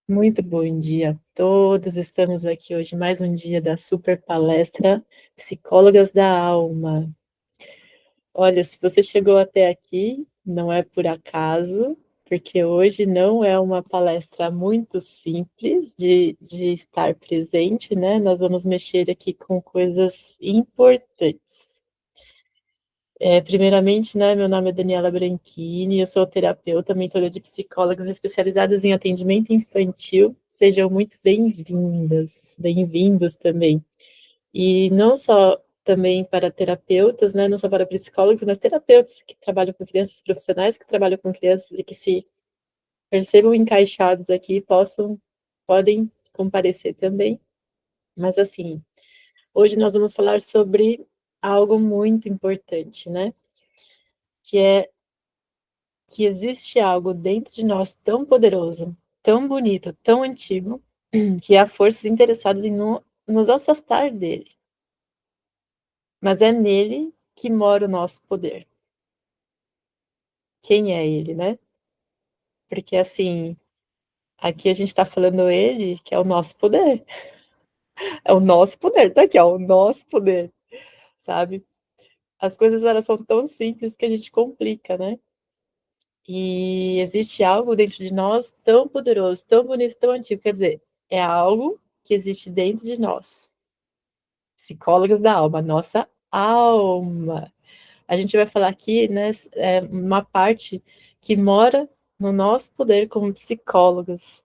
Muito bom dia a todos. Estamos aqui hoje mais um dia da super palestra Psicólogas da Alma. Olha, se você chegou até aqui, não é por acaso, porque hoje não é uma palestra muito simples de estar presente, né? Nós vamos mexer aqui com coisas importantes. Primeiramente, né, meu nome é Daniela Branchini, eu sou terapeuta, mentora de psicólogas especializadas em atendimento infantil. Sejam muito bem-vindas, bem-vindos também. E não só também para terapeutas, né, não só para psicólogos, mas terapeutas que trabalham com crianças, profissionais que trabalham com crianças e que se percebam encaixados aqui, podem comparecer também. Mas assim, hoje nós vamos falar sobre algo muito importante, né? Que é que existe algo dentro de nós tão poderoso, tão bonito, tão antigo, que há forças interessadas em nos afastar dele. Mas é nele que mora o nosso poder. Quem é ele, né? Porque assim, aqui a gente está falando ele, que é o nosso poder. É o nosso poder, tá aqui, ó, o nosso poder, sabe? As coisas elas são tão simples que a gente complica, né? E existe algo dentro de nós tão poderoso, tão bonito, tão antigo. Quer dizer, é algo que existe dentro de nós. Psicólogas da alma, nossa alma. A gente vai falar aqui, né, uma parte que mora no nosso poder como psicólogos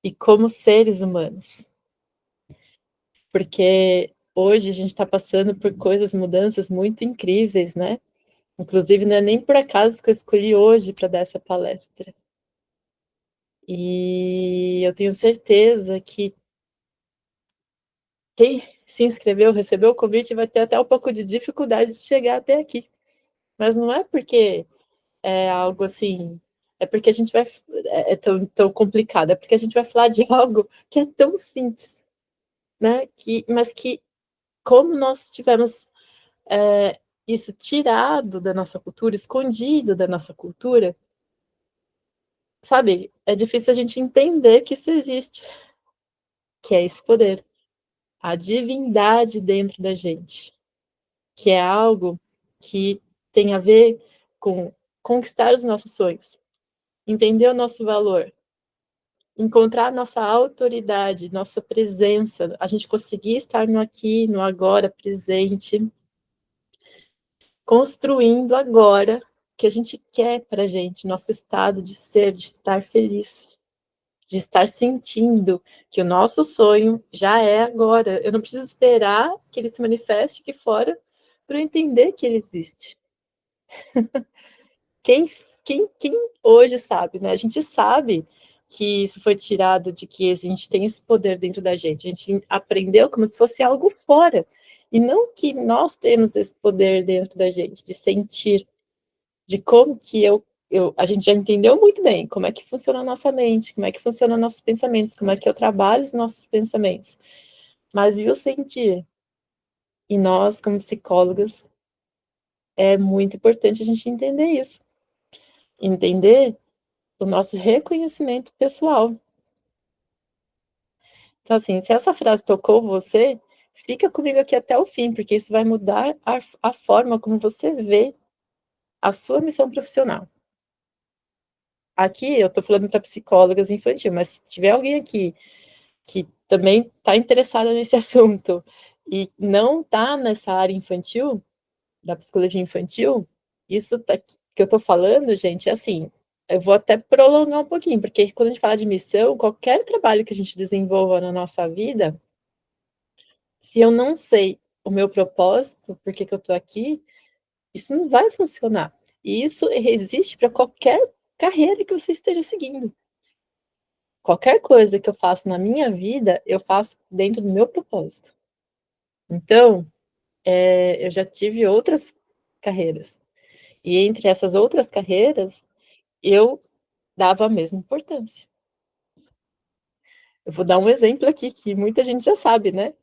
e como seres humanos. Porque hoje a gente está passando por coisas, mudanças muito incríveis, né? Inclusive, não é nem por acaso que eu escolhi hoje para dar essa palestra. E eu tenho certeza que quem se inscreveu, recebeu o convite, vai ter até um pouco de dificuldade de chegar até aqui. Mas não é porque é algo assim, é porque a gente vai, é tão complicado, é porque a gente vai falar de algo que é tão simples, né? Mas que, como nós tivemos isso tirado da nossa cultura, escondido da nossa cultura, sabe? É difícil a gente entender que isso existe, que é esse poder, a divindade dentro da gente, que é algo que tem a ver com conquistar os nossos sonhos, entender o nosso valor, encontrar nossa autoridade, nossa presença, a gente conseguir estar no aqui, no agora, presente, construindo agora o que a gente quer para a gente, nosso estado de ser, de estar feliz, de estar sentindo que o nosso sonho já é agora. Eu não preciso esperar que ele se manifeste aqui fora para eu entender que ele existe. Quem, quem hoje sabe, né? A gente sabe que isso foi tirado de que a gente tem esse poder dentro da gente. A gente aprendeu como se fosse algo fora. E não que nós temos esse poder dentro da gente, de sentir, de como que a gente já entendeu muito bem como é que funciona a nossa mente, como é que funcionam nossos pensamentos, como é que eu trabalho os nossos pensamentos. Mas e o sentir? E nós, como psicólogas, é muito importante a gente entender isso. Entender o nosso reconhecimento pessoal. Então, assim, se essa frase tocou você, fica comigo aqui até o fim, porque isso vai mudar a forma como você vê a sua missão profissional. Aqui eu estou falando para psicólogas infantil, mas se tiver alguém aqui que também está interessada nesse assunto e não está nessa área infantil, da psicologia infantil, isso que eu estou falando, gente, é assim, eu vou até prolongar um pouquinho, porque quando a gente fala de missão, qualquer trabalho que a gente desenvolva na nossa vida, se eu não sei o meu propósito, por que que eu estou aqui, isso não vai funcionar. E isso existe para qualquer carreira que você esteja seguindo. Qualquer coisa que eu faço na minha vida, eu faço dentro do meu propósito. Então, eu já tive outras carreiras. E entre essas outras carreiras, eu dava a mesma importância. Eu vou dar um exemplo aqui que muita gente já sabe, né?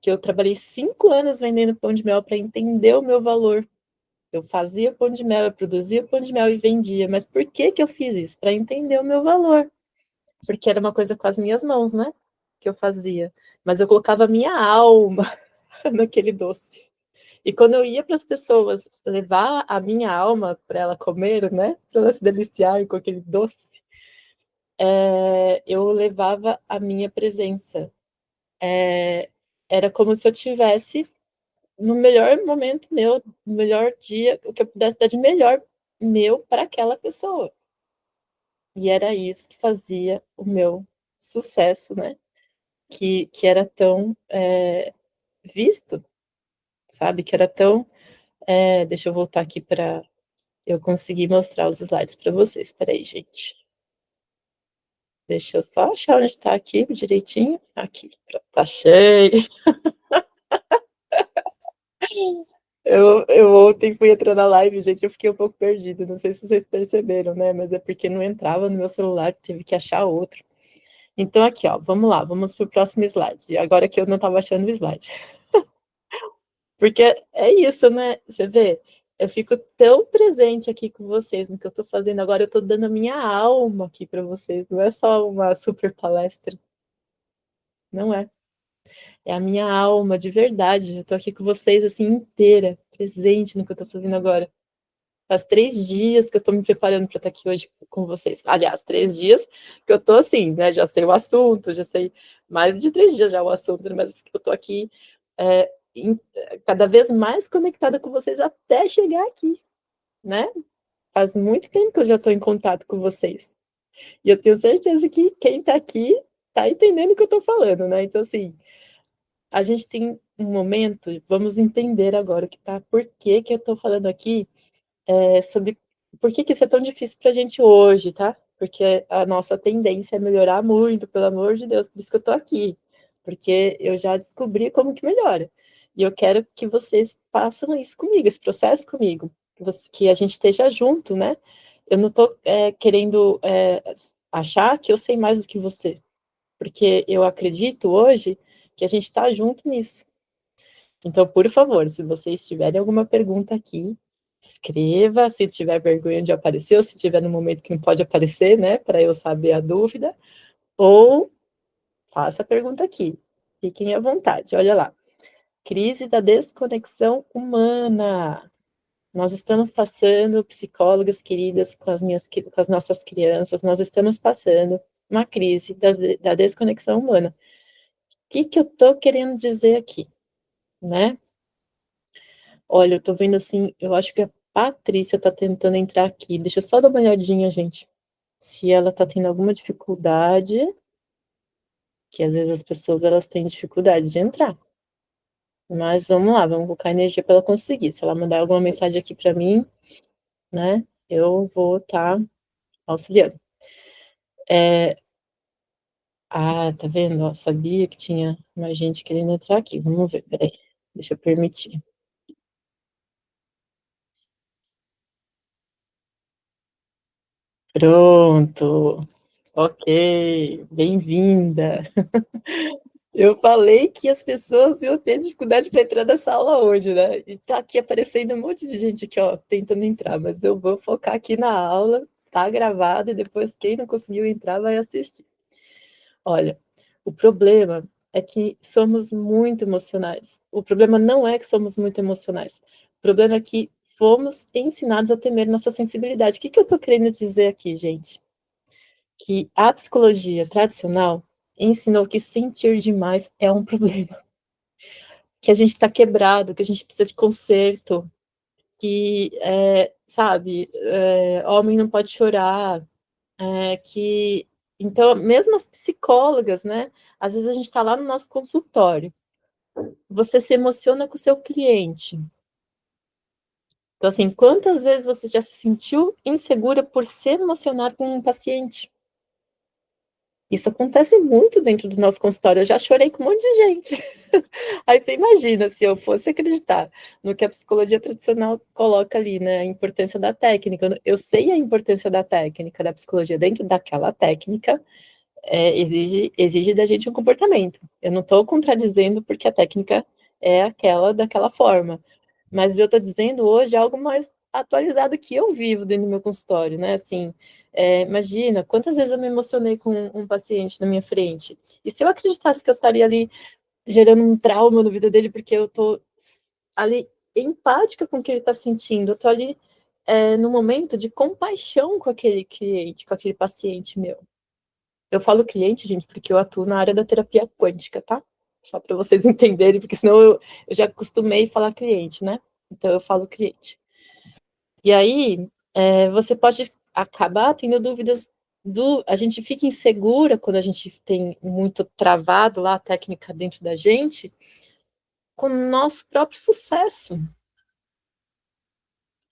Que eu trabalhei 5 anos vendendo pão de mel para entender o meu valor. Eu fazia pão de mel, eu produzia pão de mel e vendia. Mas por que que eu fiz isso? Para entender o meu valor. porque era uma coisa com as minhas mãos, né? Que eu fazia. Mas eu colocava a minha alma naquele doce. E quando eu ia para as pessoas levar a minha alma para ela comer, né? Para ela se deliciar com aquele doce, eu levava a minha presença. Era como se eu tivesse no melhor momento meu, no melhor dia, o que eu pudesse dar de melhor meu para aquela pessoa. E era isso que fazia o meu sucesso, né? Que era tão visto, sabe? Que era tão. Deixa eu voltar aqui para eu conseguir mostrar os slides para vocês. Espera aí, gente. Deixa eu só achar onde está aqui direitinho. Aqui, pronto, achei. Eu ontem fui entrar na live, gente, eu fiquei um pouco perdida. Não sei se vocês perceberam, né? Mas é porque não entrava no meu celular, teve que achar outro. Então, aqui, ó, vamos lá, vamos para o próximo slide. Agora que eu não estava achando o slide. Porque é isso, né? Você vê, eu fico tão presente aqui com vocês no que eu estou fazendo. Agora eu estou dando a minha alma aqui para vocês. Não é só uma super palestra. Não é. É a minha alma, de verdade. Eu estou aqui com vocês, assim, inteira, presente no que eu estou fazendo agora. Faz 3 dias que eu estou me preparando para estar aqui hoje com vocês. Aliás, 3 dias que eu estou assim, né? Já sei o assunto, já sei mais de 3 dias já o assunto, mas eu estou aqui cada vez mais conectada com vocês até chegar aqui, né? Faz muito tempo que eu já estou em contato com vocês. E eu tenho certeza que quem está aqui está entendendo o que eu estou falando, né? Então, assim, a gente tem um momento, vamos entender agora o que tá, por que que eu estou falando aqui sobre por que que isso é tão difícil para a gente hoje, tá? Porque a nossa tendência é melhorar muito, pelo amor de Deus, por isso que eu estou aqui. Porque eu já descobri como que melhora. E eu quero que vocês façam isso comigo, esse processo comigo. Que a gente esteja junto, né? Eu não estou querendo achar que eu sei mais do que você. Porque eu acredito hoje que a gente está junto nisso. Então, por favor, se vocês tiverem alguma pergunta aqui, escreva. Se tiver vergonha de aparecer, ou se tiver no momento que não pode aparecer, né, para eu saber a dúvida, ou faça a pergunta aqui. Fiquem à vontade. Olha lá. Crise da desconexão humana. Nós estamos passando, psicólogas queridas, com as nossas crianças, nós estamos passando uma crise da desconexão humana. O que que eu estou querendo dizer aqui, né? Olha, eu tô vendo assim, eu acho que a Patrícia tá tentando entrar aqui. Deixa eu só dar uma olhadinha, gente. Se ela tá tendo alguma dificuldade, que às vezes as pessoas elas têm dificuldade de entrar. Mas vamos lá, vamos colocar energia para ela conseguir. Se ela mandar alguma mensagem aqui para mim, né, eu vou estar auxiliando. Tá vendo? Ó, sabia que tinha mais gente querendo entrar aqui. Vamos ver, peraí. Deixa eu permitir. Pronto. Ok, bem-vinda. Eu falei que as pessoas iam ter dificuldade para entrar nessa aula hoje, né? E tá aqui aparecendo um monte de gente aqui, ó, tentando entrar, mas eu vou focar aqui na aula, tá gravado, e depois quem não conseguiu entrar vai assistir. Olha, o problema é que somos muito emocionais. O problema não é que somos muito emocionais. O problema é que fomos ensinados a temer nossa sensibilidade. O que que eu tô querendo dizer aqui, gente? Que a psicologia tradicional ensinou que sentir demais é um problema, que a gente está quebrado, que a gente precisa de conserto, que, sabe, homem não pode chorar, que... Então, mesmo as psicólogas, né, às vezes a gente está lá no nosso consultório, você se emociona com o seu cliente. Então, assim, quantas vezes você já se sentiu insegura por se emocionar com um paciente? Isso acontece muito dentro do nosso consultório. Eu já chorei com um monte de gente. Aí você imagina se eu fosse acreditar no que a psicologia tradicional coloca ali, né? A importância da técnica. Eu sei a importância da técnica, da psicologia. Dentro daquela técnica, exige da gente um comportamento. Eu não estou contradizendo porque a técnica é aquela daquela forma. Mas eu estou dizendo hoje algo mais atualizado que eu vivo dentro do meu consultório, né? Assim, Imagina, quantas vezes eu me emocionei com um paciente na minha frente. E se eu acreditasse que eu estaria ali gerando um trauma na vida dele, porque eu tô ali empática com o que ele está sentindo, eu tô ali no momento de compaixão com aquele cliente, com aquele paciente meu. Eu falo cliente, gente, porque eu atuo na área da terapia quântica, tá? Só para vocês entenderem, porque senão eu já acostumei falar cliente, né? Então eu falo cliente. E aí, você pode acabar tendo dúvidas a gente fica insegura quando a gente tem muito travado lá a técnica dentro da gente, com o nosso próprio sucesso.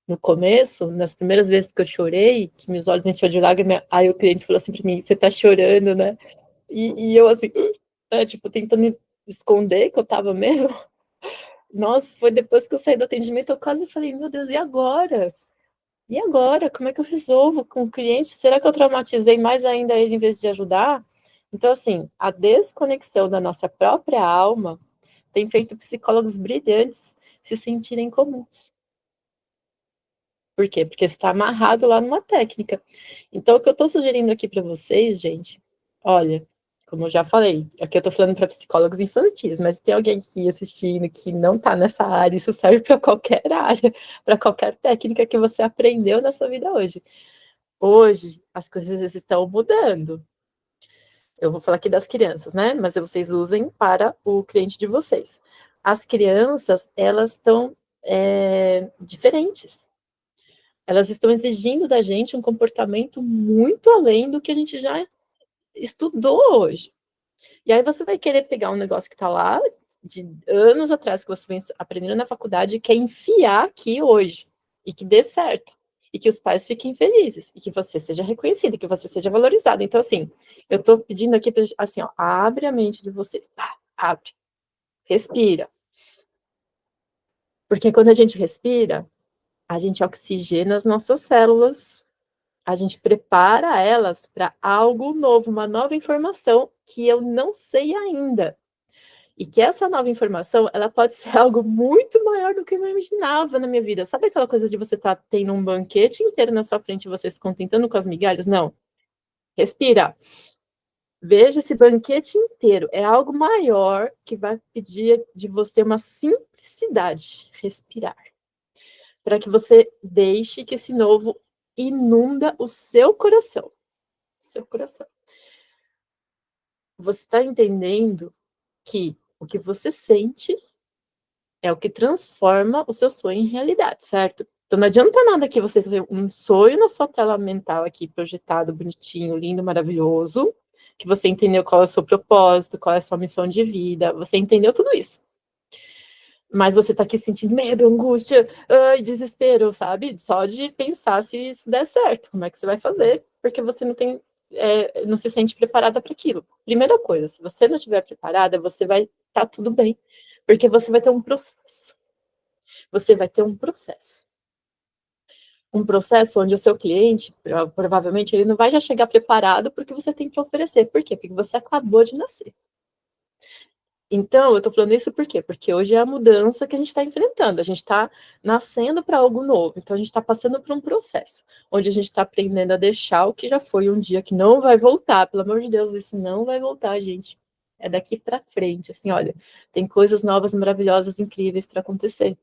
No começo, nas primeiras vezes que eu chorei, que meus olhos enchiam de lágrimas, aí o cliente falou assim para mim, você tá chorando, né? E eu assim, tipo, tentando esconder que eu tava mesmo. Nossa, foi depois que eu saí do atendimento, eu quase falei, meu Deus, e agora? E agora? Como é que eu resolvo com o cliente? Será que eu traumatizei mais ainda ele em vez de ajudar? Então, assim, a desconexão da nossa própria alma tem feito psicólogos brilhantes se sentirem comuns. Por quê? Porque você está amarrado lá numa técnica. Então, o que eu estou sugerindo aqui para vocês, gente, olha, como eu já falei, aqui eu estou falando para psicólogos infantis, mas tem alguém aqui assistindo que não está nessa área, isso serve para qualquer área, para qualquer técnica que você aprendeu na sua vida hoje. Hoje, as coisas estão mudando. Eu vou falar aqui das crianças, né? Mas vocês usem para o cliente de vocês. As crianças, elas estão diferentes. Elas estão exigindo da gente um comportamento muito além do que a gente já estudou hoje. E aí você vai querer pegar um negócio que está lá de anos atrás, que você vem aprendendo na faculdade, e quer enfiar aqui hoje, e que dê certo, e que os pais fiquem felizes, e que você seja reconhecido, que você seja valorizado. Então, assim, eu estou pedindo aqui para, assim, ó, abre a mente de vocês, abre, respira. Porque quando a gente respira, a gente oxigena as nossas células, a gente prepara elas para algo novo, uma nova informação que eu não sei ainda. E que essa nova informação, ela pode ser algo muito maior do que eu imaginava na minha vida. Sabe aquela coisa de você estar tendo um banquete inteiro na sua frente e você se contentando com as migalhas? Não. Respira. Veja esse banquete inteiro. É algo maior que vai pedir de você uma simplicidade. Respirar. Para que você deixe que esse novo inunda o seu coração. Seu coração. Você está entendendo que o que você sente é o que transforma o seu sonho em realidade, certo? Então não adianta nada que você ter um sonho na sua tela mental aqui, projetado, bonitinho, lindo, maravilhoso, que você entendeu qual é o seu propósito, qual é a sua missão de vida, você entendeu tudo isso. Mas você tá aqui sentindo medo, angústia, desespero, sabe? Só de pensar se isso der certo, como é que você vai fazer, porque você não tem, não se sente preparada para aquilo. Primeira coisa, se você não estiver preparada, você vai estar tudo bem, porque você vai ter um processo. Você vai ter um processo. Um processo onde o seu cliente, provavelmente, ele não vai já chegar preparado porque você tem para oferecer. Por quê? Porque você acabou de nascer. Então, eu estou falando isso por quê? Porque hoje é a mudança que a gente está enfrentando. A gente está nascendo para algo novo. Então, a gente está passando por um processo, onde a gente está aprendendo a deixar o que já foi um dia que não vai voltar. Pelo amor de Deus, isso não vai voltar, gente. É daqui para frente. Assim, olha, tem coisas novas, maravilhosas, incríveis para acontecer.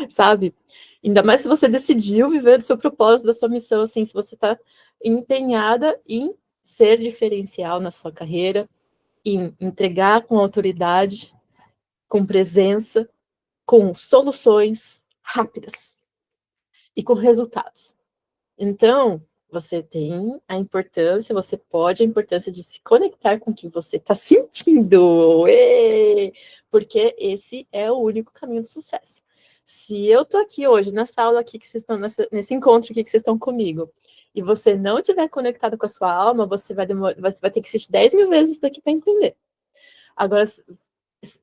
Sabe? Ainda mais se você decidiu viver do seu propósito, da sua missão, assim, se você está empenhada em ser diferencial na sua carreira, em entregar com autoridade, com presença, com soluções rápidas e com resultados. Então, você tem a importância, você pode a importância de se conectar com o que você está sentindo, porque esse é o único caminho do sucesso. Se eu tô aqui hoje, nessa aula aqui que vocês estão, nesse encontro aqui que vocês estão comigo, e você não estiver conectado com a sua alma, você vai ter que assistir 10 mil vezes isso daqui para entender. Agora,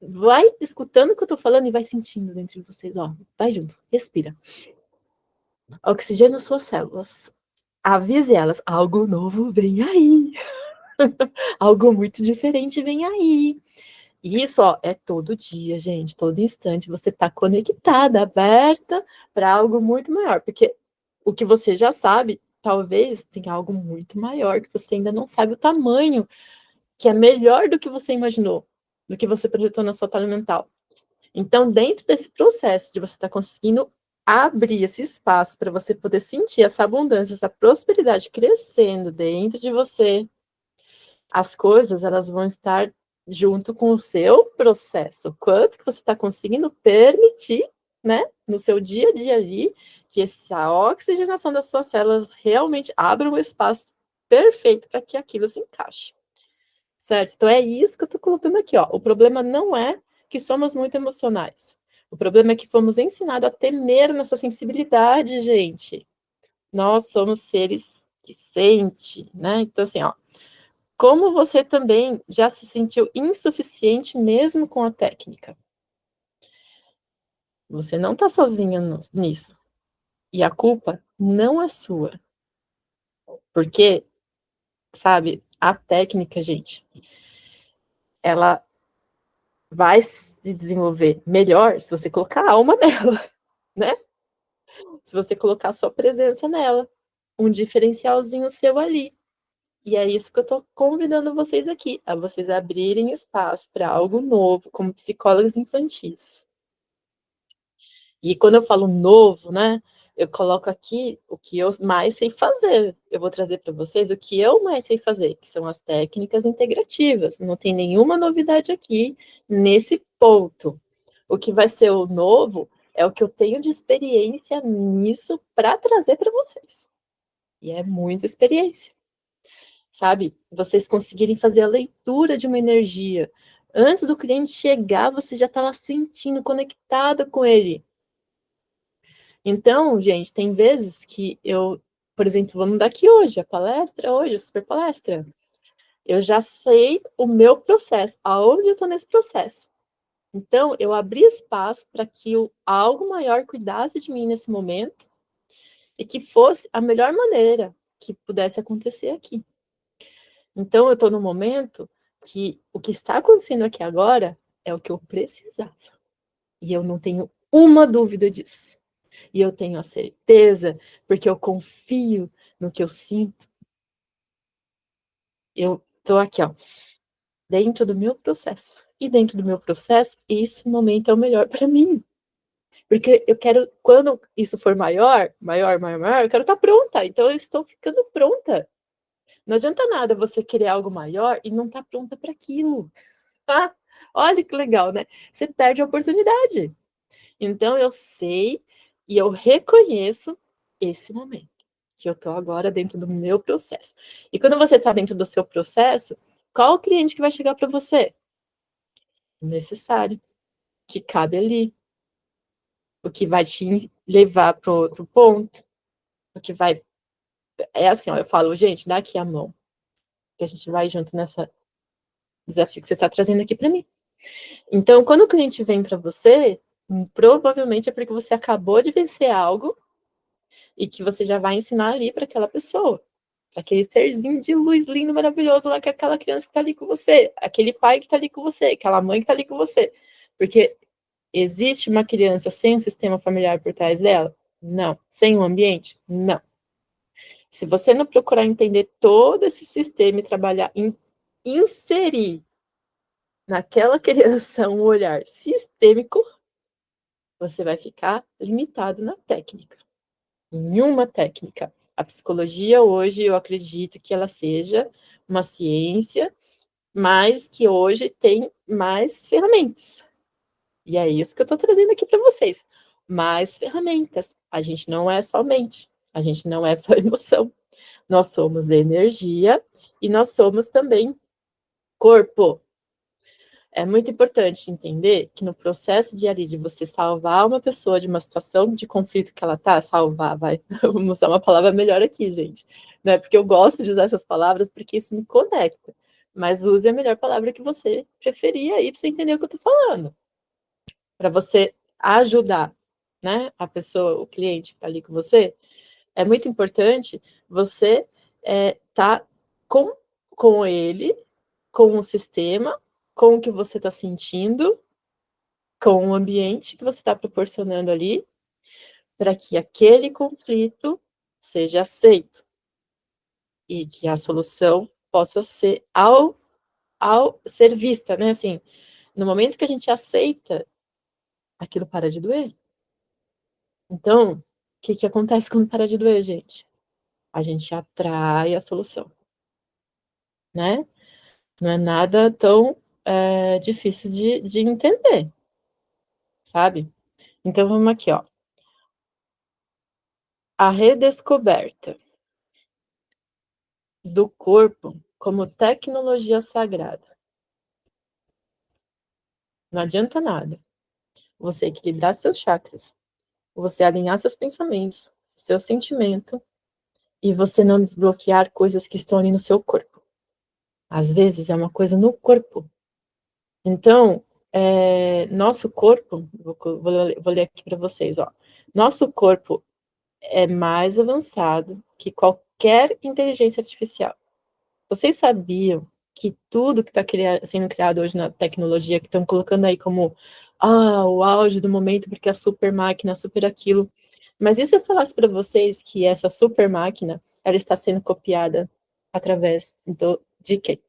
vai escutando o que eu tô falando e vai sentindo dentro de vocês, ó, vai junto, respira. Oxigênio as suas células. Avise elas, algo novo vem aí. Algo muito diferente vem aí. E isso, ó, é todo dia, gente, todo instante. Você tá conectada, aberta para algo muito maior. Porque o que você já sabe talvez tenha algo muito maior que você ainda não sabe o tamanho, que é melhor do que você imaginou, do que você projetou na sua tela mental. Então, dentro desse processo de você estar conseguindo abrir esse espaço para você poder sentir essa abundância, essa prosperidade crescendo dentro de você, as coisas elas vão estar junto com o seu processo. O quanto que você está conseguindo permitir, né, no seu dia a dia ali, que essa oxigenação das suas células realmente abra um espaço perfeito para que aquilo se encaixe. Certo? Então é isso que eu estou colocando aqui, ó. O problema não é que somos muito emocionais. O problema é que fomos ensinados a temer nossa sensibilidade, gente. Nós somos seres que sentem, né? Então, assim, ó, como você também já se sentiu insuficiente mesmo com a técnica? Você não está sozinha nisso. E a culpa não é sua. Porque, sabe, a técnica, gente, ela vai se desenvolver melhor se você colocar a alma nela, né? Se você colocar a sua presença nela, um diferencialzinho seu ali. E é isso que eu estou convidando vocês aqui, a vocês abrirem espaço para algo novo, como psicólogos infantis. E quando eu falo novo, né, eu coloco aqui o que eu mais sei fazer. Eu vou trazer para vocês o que eu mais sei fazer, que são as técnicas integrativas. Não tem nenhuma novidade aqui nesse ponto. O que vai ser o novo é o que eu tenho de experiência nisso para trazer para vocês. E é muita experiência, sabe? Vocês conseguirem fazer a leitura de uma energia. Antes do cliente chegar, você já está lá sentindo, conectada com ele. Então, gente, tem vezes que eu, por exemplo, vamos dar aqui hoje, a palestra hoje, a super palestra. Eu já sei o meu processo, aonde eu estou nesse processo. Então, eu abri espaço para que algo maior cuidasse de mim nesse momento e que fosse a melhor maneira que pudesse acontecer aqui. Então, eu estou no momento que o que está acontecendo aqui agora é o que eu precisava. E eu não tenho uma dúvida disso. E eu tenho a certeza, porque eu confio no que eu sinto. Eu estou aqui, ó, dentro do meu processo. E dentro do meu processo, esse momento é o melhor para mim. Porque eu quero, quando isso for maior, eu quero estar pronta. Então, eu estou ficando pronta. Não adianta nada você querer algo maior e não estar pronta para aquilo. Ah, olha que legal, né? Você perde a oportunidade. Então, eu sei e eu reconheço esse momento, que eu estou agora dentro do meu processo. E quando você está dentro do seu processo, qual o cliente que vai chegar para você? O necessário, que cabe ali, o que vai te levar para outro ponto, o que vai. É assim, ó, eu falo, gente, dá aqui a mão, que a gente vai junto nessa desafio que você está trazendo aqui para mim. Então, quando o cliente vem para você, provavelmente é porque você acabou de vencer algo e que você já vai ensinar ali para aquela pessoa, para aquele serzinho de luz lindo, maravilhoso lá, que é aquela criança que está ali com você, aquele pai que está ali com você, aquela mãe que está ali com você. Porque existe uma criança sem um sistema familiar por trás dela? Não. Sem um ambiente? Não. Se você não procurar entender todo esse sistema e trabalhar em inserir naquela criança um olhar sistêmico, você vai ficar limitado na técnica. Em uma técnica. A psicologia hoje, eu acredito que ela seja uma ciência, mas que hoje tem mais ferramentas. E é isso que eu estou trazendo aqui para vocês. Mais ferramentas. A gente não é só mente, a gente não é só emoção. Nós somos energia e nós somos também corpo. É muito importante entender que no processo de ali de você salvar uma pessoa de uma situação de conflito que ela tá, salvar, vai, vamos usar uma palavra melhor aqui, gente, né? Porque eu gosto de usar essas palavras porque isso me conecta. Mas use a melhor palavra que você preferir aí para você entender o que eu tô falando. Para você ajudar, né, a pessoa, o cliente que tá ali com você, é muito importante você tá com, com ele, com o sistema, com o que você está sentindo, com o ambiente que você está proporcionando ali, para que aquele conflito seja aceito. e que a solução possa ser ao ser vista, né, assim, no momento que a gente aceita, aquilo para de doer. Então, o que que acontece quando para de doer, gente? A gente atrai a solução, né. Não é nada tão, difícil de entender, sabe. Então vamos aqui, ó, a redescoberta do corpo como tecnologia sagrada. Não adianta nada você equilibrar seus chakras, você alinhar seus pensamentos, seu sentimento e você não desbloquear coisas que estão ali no seu corpo. Às vezes é uma coisa no corpo. Então, nosso corpo, vou ler aqui para vocês, ó. Nosso corpo é mais avançado que qualquer inteligência artificial. Vocês sabiam que tudo que está sendo criado hoje na tecnologia, que estão colocando aí como o auge do momento, porque a super máquina, super aquilo. Mas e se eu falasse para vocês que essa super máquina ela está sendo copiada através de quem?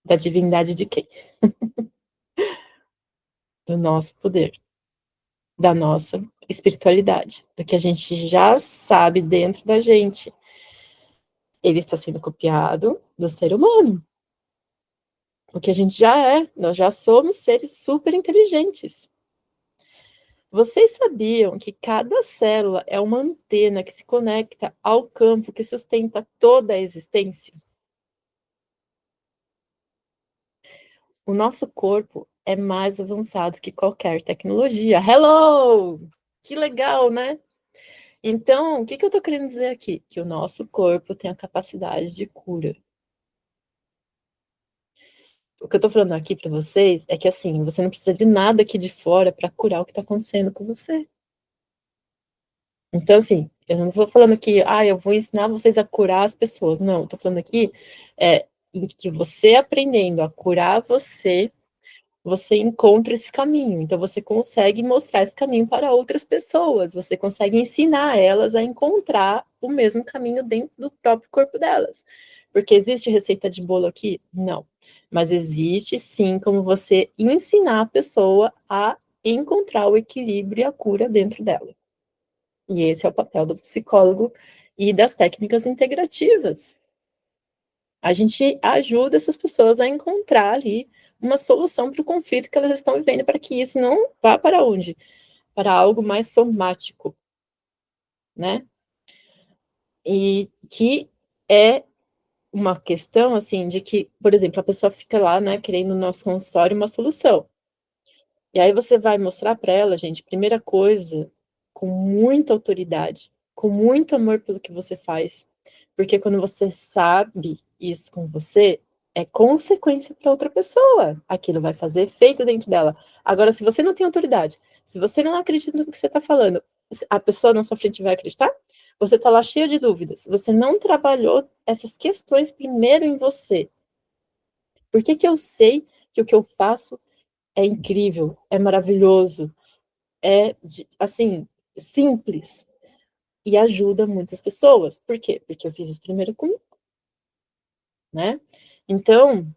Da divindade de quem? Do nosso poder, da nossa espiritualidade, do que a gente já sabe dentro da gente. Ele está sendo copiado do ser humano. O que a gente já é, nós já somos seres super inteligentes. Vocês sabiam que cada célula é uma antena que se conecta ao campo que sustenta toda a existência? O nosso corpo é mais avançado que qualquer tecnologia. Hello! Que legal, né? Então, o que eu estou querendo dizer aqui? Que o nosso corpo tem a capacidade de cura. O que eu estou falando aqui para vocês é que, assim, você não precisa de nada aqui de fora para curar o que está acontecendo com você. Então, assim, eu não estou falando que, eu vou ensinar vocês a curar as pessoas. Não, estou falando aqui, em que você aprendendo a curar você, você encontra esse caminho. Então, você consegue mostrar esse caminho para outras pessoas. Você consegue ensinar elas a encontrar o mesmo caminho dentro do próprio corpo delas. Porque existe receita de bolo aqui? Não. Mas existe sim como você ensinar a pessoa a encontrar o equilíbrio e a cura dentro dela. E esse é o papel do psicólogo e das técnicas integrativas. A gente ajuda essas pessoas a encontrar ali uma solução para o conflito que elas estão vivendo, para que isso não vá para onde? Para algo mais somático, né? E que é uma questão, assim, de que, por exemplo, a pessoa fica lá, né, querendo no nosso consultório uma solução. E aí você vai mostrar para ela, gente, primeira coisa, com muita autoridade, com muito amor pelo que você faz, porque quando você sabe isso com você, é consequência para outra pessoa. Aquilo vai fazer efeito dentro dela. Agora, se você não tem autoridade, se você não acredita no que você está falando, a pessoa na sua frente vai acreditar? Você está lá cheia de dúvidas. Você não trabalhou essas questões primeiro em você. Por que que eu sei que o que eu faço é incrível, é maravilhoso, assim, simples e ajuda muitas pessoas. Por quê? Porque eu fiz isso primeiro comigo, né? Então,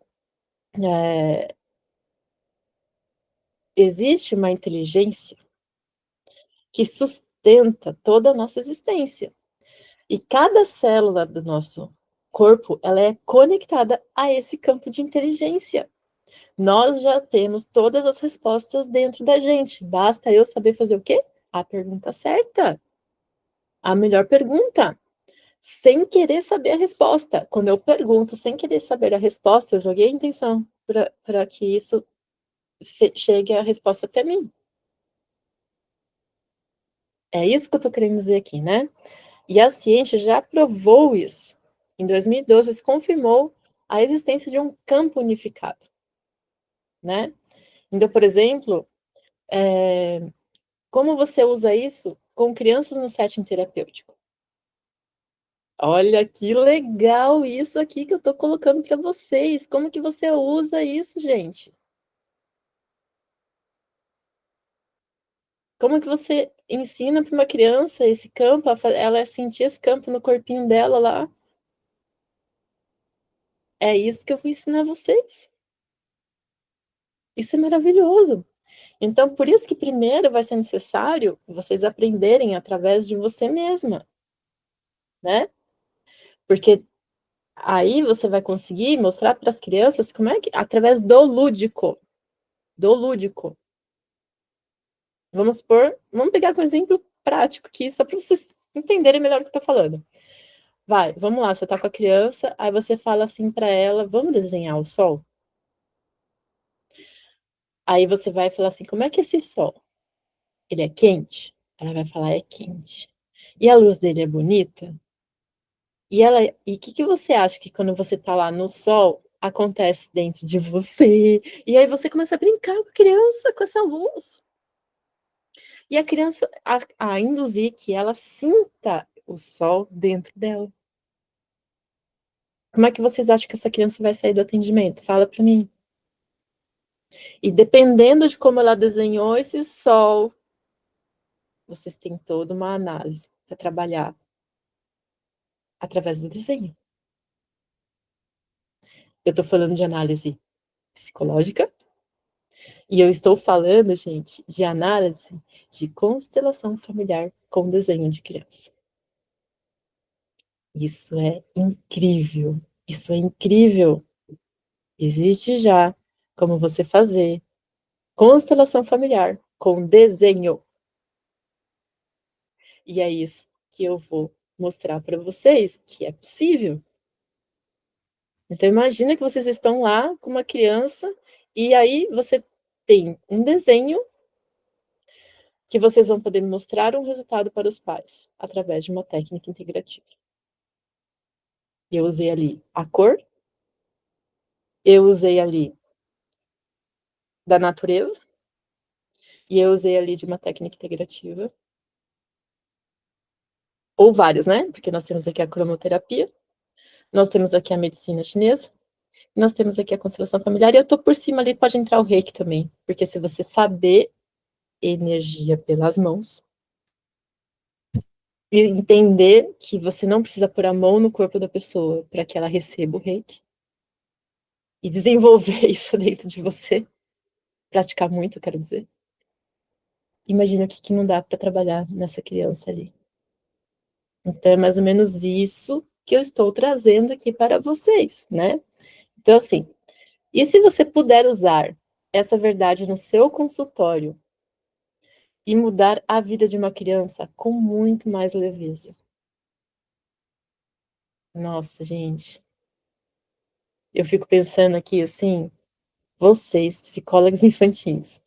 existe uma inteligência que sustenta toda a nossa existência. E cada célula do nosso corpo, ela é conectada a esse campo de inteligência. Nós já temos todas as respostas dentro da gente. Basta eu saber fazer o quê? A pergunta certa. A melhor pergunta. Sem querer saber a resposta. Quando eu pergunto sem querer saber a resposta, eu joguei a intenção para que isso chegue a resposta até mim. É isso que eu estou querendo dizer aqui, né? E a ciência já provou isso. Em 2012, se confirmou a existência de um campo unificado, né? Então, por exemplo, como você usa isso com crianças no setting terapêutico? Olha que legal isso aqui que eu estou colocando para vocês. Como que você usa isso, gente? Como que você ensina para uma criança esse campo, ela sentir esse campo no corpinho dela lá. É isso que eu vou ensinar vocês. Isso é maravilhoso. Então, por isso que primeiro vai ser necessário vocês aprenderem através de você mesma, né? Porque aí você vai conseguir mostrar para as crianças como é que, através do lúdico, do lúdico. Vamos pegar um exemplo prático aqui, só para vocês entenderem melhor o que eu estou falando. Vai, vamos lá, você está com a criança, aí você fala assim para ela, vamos desenhar o sol? Aí você vai falar assim, como é que é esse sol? Ele é quente? Ela vai falar, é quente. E a luz dele é bonita? E o que que você acha que quando você tá lá no sol, acontece dentro de você? E aí você começa a brincar com a criança, com essa luz. E a criança, a induzir que ela sinta o sol dentro dela. Como é que vocês acham que essa criança vai sair do atendimento? Fala para mim. E dependendo de como ela desenhou esse sol, vocês têm toda uma análise para trabalhar através do desenho. Eu estou falando de análise psicológica e eu estou falando, gente, de análise de constelação familiar com desenho de criança. Isso é incrível. Isso é incrível. Existe já como você fazer constelação familiar com desenho. E é isso que eu vou mostrar para vocês que é possível. Então imagina que vocês estão lá com uma criança e aí você tem um desenho que vocês vão poder mostrar um resultado para os pais através de uma técnica integrativa. Eu usei ali a cor, eu usei ali da natureza e eu usei ali de uma técnica integrativa ou várias, né? Porque nós temos aqui a cromoterapia, nós temos aqui a medicina chinesa, nós temos aqui a constelação familiar e eu tô por cima ali, pode entrar o reiki também, porque se você saber energia pelas mãos e entender que você não precisa pôr a mão no corpo da pessoa para que ela receba o reiki e desenvolver isso dentro de você, praticar muito, quero dizer. Imagina o que, que não dá para trabalhar nessa criança ali. Então, é mais ou menos isso que eu estou trazendo aqui para vocês, né? Então, assim, e se você puder usar essa verdade no seu consultório e mudar a vida de uma criança com muito mais leveza? Nossa, gente, eu fico pensando aqui assim, vocês, psicólogos infantis,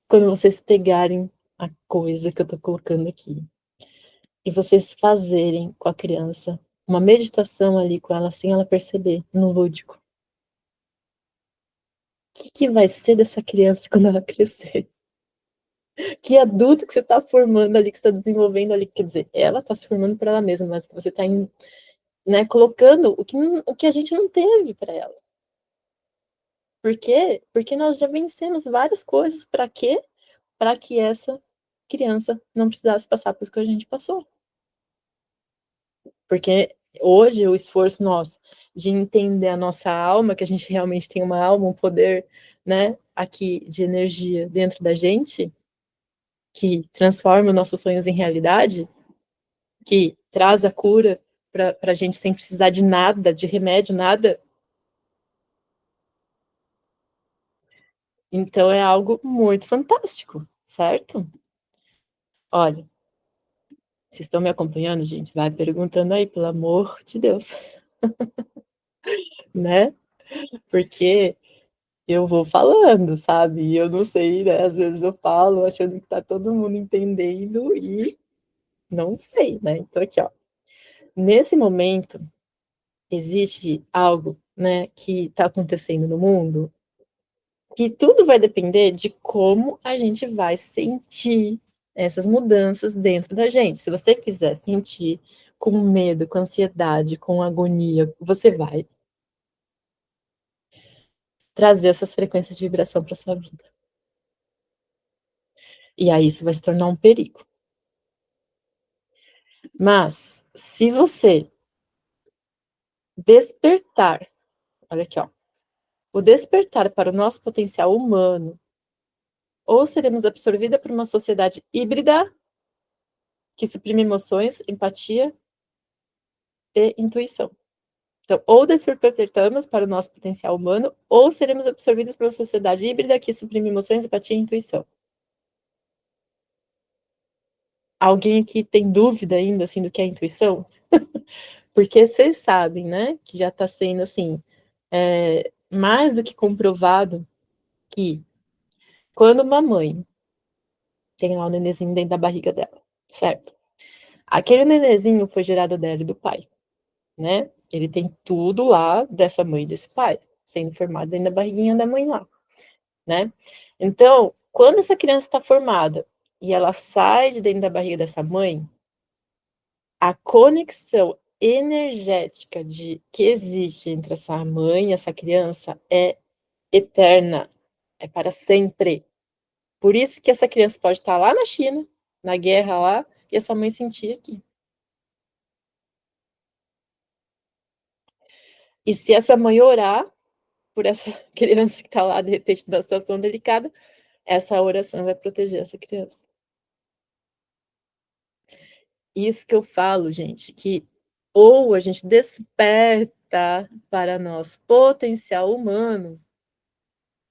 quando vocês pegarem a coisa que eu tô colocando aqui e vocês fazerem com a criança uma meditação ali com ela, sem ela perceber, no lúdico. O que, que vai ser dessa criança quando ela crescer? Que adulto que você está formando ali, que você está desenvolvendo ali? Quer dizer, ela está se formando para ela mesma, mas que você está, né, colocando o que a gente não teve para ela. Por quê? Porque nós já vencemos várias coisas. Para quê? Para que essa criança não precisasse passar por o que a gente passou. Porque hoje o esforço nosso de entender a nossa alma, que a gente realmente tem uma alma, um poder, né, aqui de energia dentro da gente, que transforma os nossos sonhos em realidade, que traz a cura para a gente sem precisar de nada, de remédio, nada. Então é algo muito fantástico, certo? Olha, vocês estão me acompanhando, gente? Vai perguntando aí, pelo amor de Deus, né? Porque eu vou falando, sabe? E eu não sei, né? Às vezes eu falo achando que tá todo mundo entendendo e não sei, né? Então aqui, ó. Nesse momento, existe algo, né, que está acontecendo no mundo, que tudo vai depender de como a gente vai sentir essas mudanças dentro da gente. Se você quiser sentir com medo, com ansiedade, com agonia, você vai trazer essas frequências de vibração para sua vida. E aí isso vai se tornar um perigo. Mas, se você despertar, olha aqui, ó, o despertar para o nosso potencial humano, ou seremos absorvida por uma sociedade híbrida que suprime emoções, empatia e intuição. Então, ou despertamos para o nosso potencial humano, ou seremos absorvidos por uma sociedade híbrida que suprime emoções, empatia e intuição. Alguém aqui tem dúvida ainda, assim, do que é intuição? Porque vocês sabem, né, que já está sendo, assim, mais do que comprovado que quando uma mãe tem lá o nenenzinho dentro da barriga dela, certo? Aquele nenenzinho foi gerado dela e do pai, né? Ele tem tudo lá dessa mãe e desse pai, sendo formado dentro da barriguinha da mãe lá, né? Então, quando essa criança está formada e ela sai de dentro da barriga dessa mãe, a conexão energética que existe entre essa mãe e essa criança é eterna, é para sempre. Por isso que essa criança pode estar lá na China, na guerra lá, e essa mãe sentir aqui. E se essa mãe orar por essa criança que está lá, de repente, numa situação delicada, essa oração vai proteger essa criança. Isso que eu falo, gente, que ou a gente desperta para nosso potencial humano,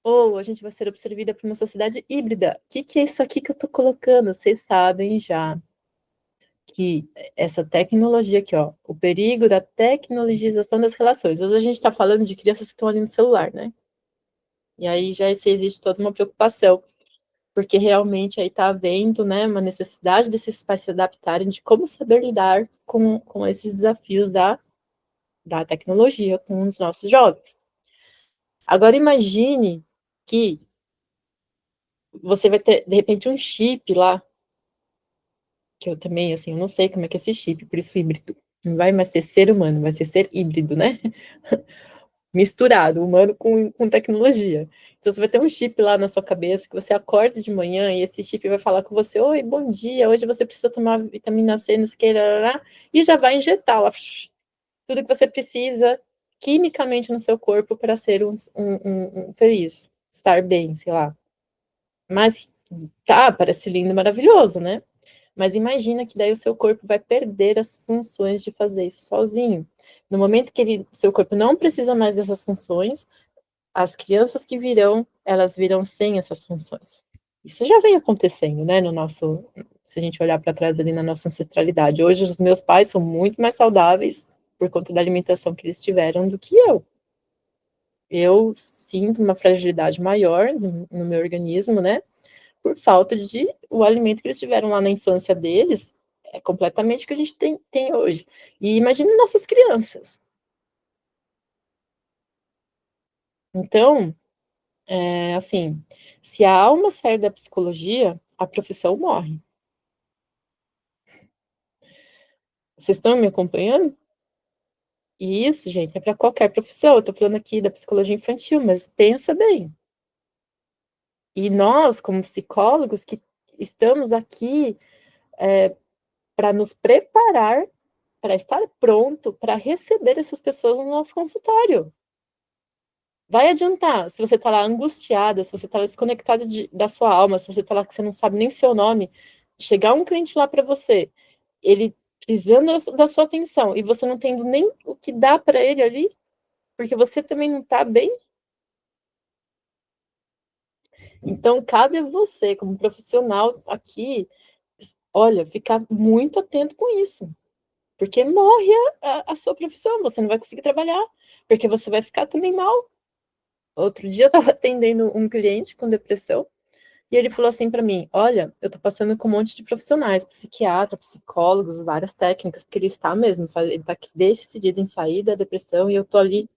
ou a gente vai ser absorvida por uma sociedade híbrida. O que é isso aqui que eu estou colocando? Vocês sabem já que essa tecnologia aqui, ó, o perigo da tecnologização das relações. Hoje a gente está falando de crianças que estão ali no celular, né? E aí já existe toda uma preocupação, porque realmente aí está havendo, né, uma necessidade desses pais se adaptarem de como saber lidar com esses desafios da tecnologia com os nossos jovens. Agora imagine que você vai ter, de repente, um chip lá, que eu também, assim, eu não sei como é que é esse chip, por isso híbrido. Não vai mais ser ser humano, vai ser híbrido, né? Misturado, humano com tecnologia. Então você vai ter um chip lá na sua cabeça, que você acorda de manhã e esse chip vai falar com você, oi, bom dia, hoje você precisa tomar vitamina C, não sei o que, e já vai injetar lá tudo que você precisa quimicamente no seu corpo para ser um feliz, estar bem, sei lá. Mas tá, parece lindo, maravilhoso, né? Mas imagina que daí o seu corpo vai perder as funções de fazer isso sozinho. No momento que seu corpo não precisa mais dessas funções, as crianças que virão, elas virão sem essas funções. Isso já vem acontecendo, né, no nosso, se a gente olhar para trás ali na nossa ancestralidade. Hoje os meus pais são muito mais saudáveis por conta da alimentação que eles tiveram do que eu. Eu sinto uma fragilidade maior no meu organismo, né, por falta de o alimento que eles tiveram lá na infância deles, é completamente o que a gente tem hoje. E imagine nossas crianças. Então, assim, se a alma sair da psicologia, a profissão morre. Vocês estão me acompanhando? E isso, gente, é para qualquer profissão. Eu estou falando aqui da psicologia infantil, mas pensa bem. E nós, como psicólogos, que estamos aqui para nos preparar, para estar pronto para receber essas pessoas no nosso consultório. Vai adiantar se você está lá angustiada, se você está desconectada da sua alma, se você está lá que você não sabe nem seu nome, chegar um cliente lá para você, ele precisando da sua atenção e você não tendo nem o que dá para ele ali, porque você também não está bem. Então, cabe a você, como profissional aqui, olha, ficar muito atento com isso, porque morre a sua profissão, você não vai conseguir trabalhar, porque você vai ficar também mal. Outro dia eu estava atendendo um cliente com depressão e ele falou assim para mim: olha, eu tô passando com um monte de profissionais, psiquiatra, psicólogos, várias técnicas, porque ele está mesmo, ele tá decidido em sair da depressão e eu tô ali,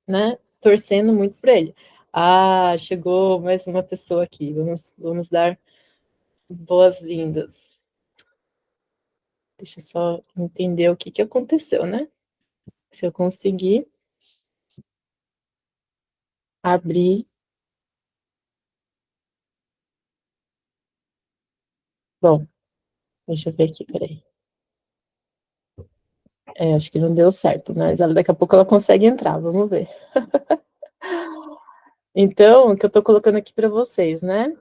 né, torcendo muito por ele. Ah, chegou mais uma pessoa aqui, vamos dar boas-vindas. Deixa eu só entender o que que aconteceu, né? Se eu conseguir abrir. Bom, deixa eu ver aqui, peraí. Acho que não deu certo, mas daqui a pouco ela consegue entrar, vamos ver. Então, o que eu estou colocando aqui para vocês, né?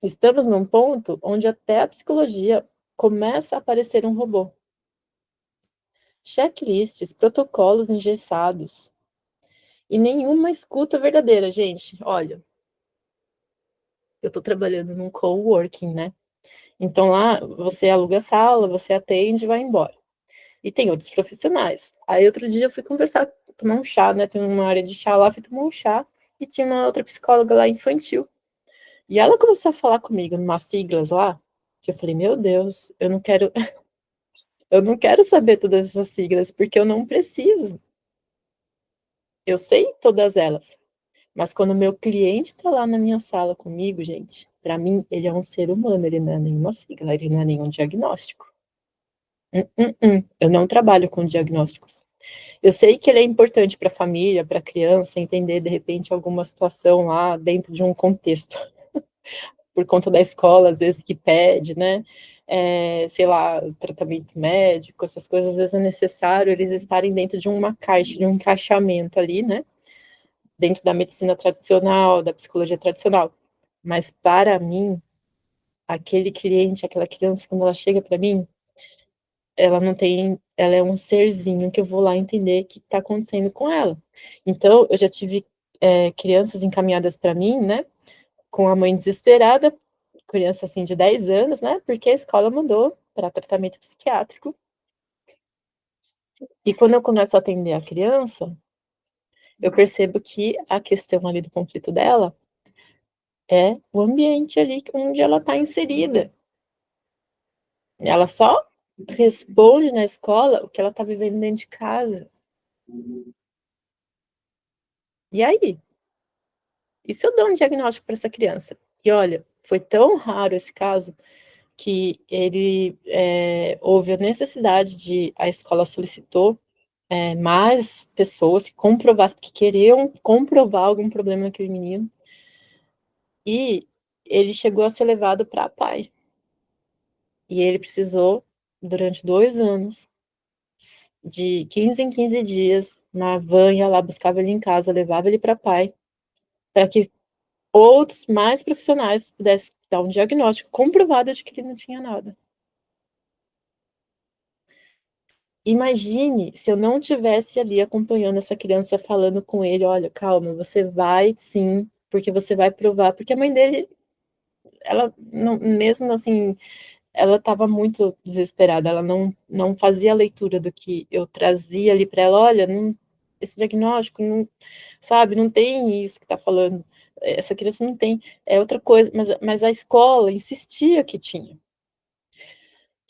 Estamos num ponto onde até a psicologia começa a parecer um robô. Checklists, protocolos engessados e nenhuma escuta verdadeira, gente. Olha, eu estou trabalhando num coworking, né? Então lá você aluga a sala, você atende e vai embora. E tem outros profissionais. Aí outro dia eu fui conversar, tomar um chá, né? Tem uma área de chá lá, fui tomar um chá e tinha uma outra psicóloga lá infantil. E ela começou a falar comigo numas siglas lá, que eu falei, meu Deus, eu não quero, eu não quero saber todas essas siglas, porque eu não preciso. Eu sei todas elas. Mas quando o meu cliente está lá na minha sala comigo, gente, para mim ele é um ser humano, ele não é nenhuma sigla, ele não é nenhum diagnóstico. Eu não trabalho com diagnósticos. Eu sei que ele é importante para a família, para a criança, entender de repente alguma situação lá dentro de um contexto, por conta da escola, às vezes que pede, né? Sei lá, tratamento médico, essas coisas, às vezes é necessário eles estarem dentro de uma caixa, de um encaixamento ali, né? Dentro da medicina tradicional, da psicologia tradicional. Mas para mim, aquele cliente, aquela criança, quando ela chega para mim, ela não tem, ela é um serzinho que eu vou lá entender o que está acontecendo com ela. Então, eu já tive crianças encaminhadas para mim, né, com a mãe desesperada, criança assim de 10 anos, né, porque a escola mandou para tratamento psiquiátrico. E quando eu começo a atender a criança, eu percebo que a questão ali do conflito dela é o ambiente ali onde ela está inserida. Ela só responde na escola o que ela está vivendo dentro de casa. E aí? E se eu dou um diagnóstico para essa criança? E olha, foi tão raro esse caso que houve a necessidade de, a escola solicitou mais pessoas que comprovassem, que queriam comprovar algum problema naquele menino, e ele chegou a ser levado para a PAI. E ele precisou, durante 2 anos, de 15 em 15 dias, na van, ia lá, buscava ele em casa, levava ele para a PAI, para que outros mais profissionais pudessem dar um diagnóstico comprovado de que ele não tinha nada. Imagine se eu não tivesse ali acompanhando essa criança, falando com ele, olha, calma, você vai sim, porque você vai provar, porque a mãe dele, ela não, mesmo assim, ela estava muito desesperada, ela não fazia a leitura do que eu trazia ali para ela, olha, não, esse diagnóstico, não, sabe, não tem isso que está falando, essa criança não tem, é outra coisa, mas a escola insistia que tinha.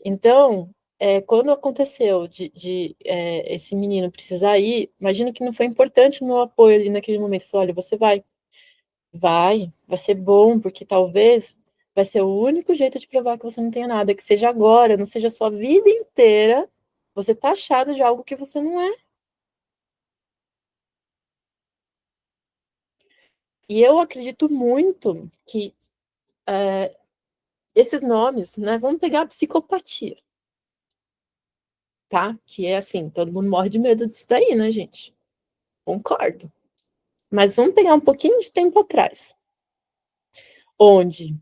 Então, quando aconteceu de esse menino precisar ir, imagino que não foi importante o meu apoio ali naquele momento. Falei, olha, você vai ser bom, porque talvez vai ser o único jeito de provar que você não tenha nada, que seja agora, não seja a sua vida inteira, você tá achado de algo que você não é. E eu acredito muito que esses nomes, né, vamos pegar a psicopatia, tá? Que é assim, todo mundo morre de medo disso daí, né, gente? Concordo. Mas vamos pegar um pouquinho de tempo atrás, onde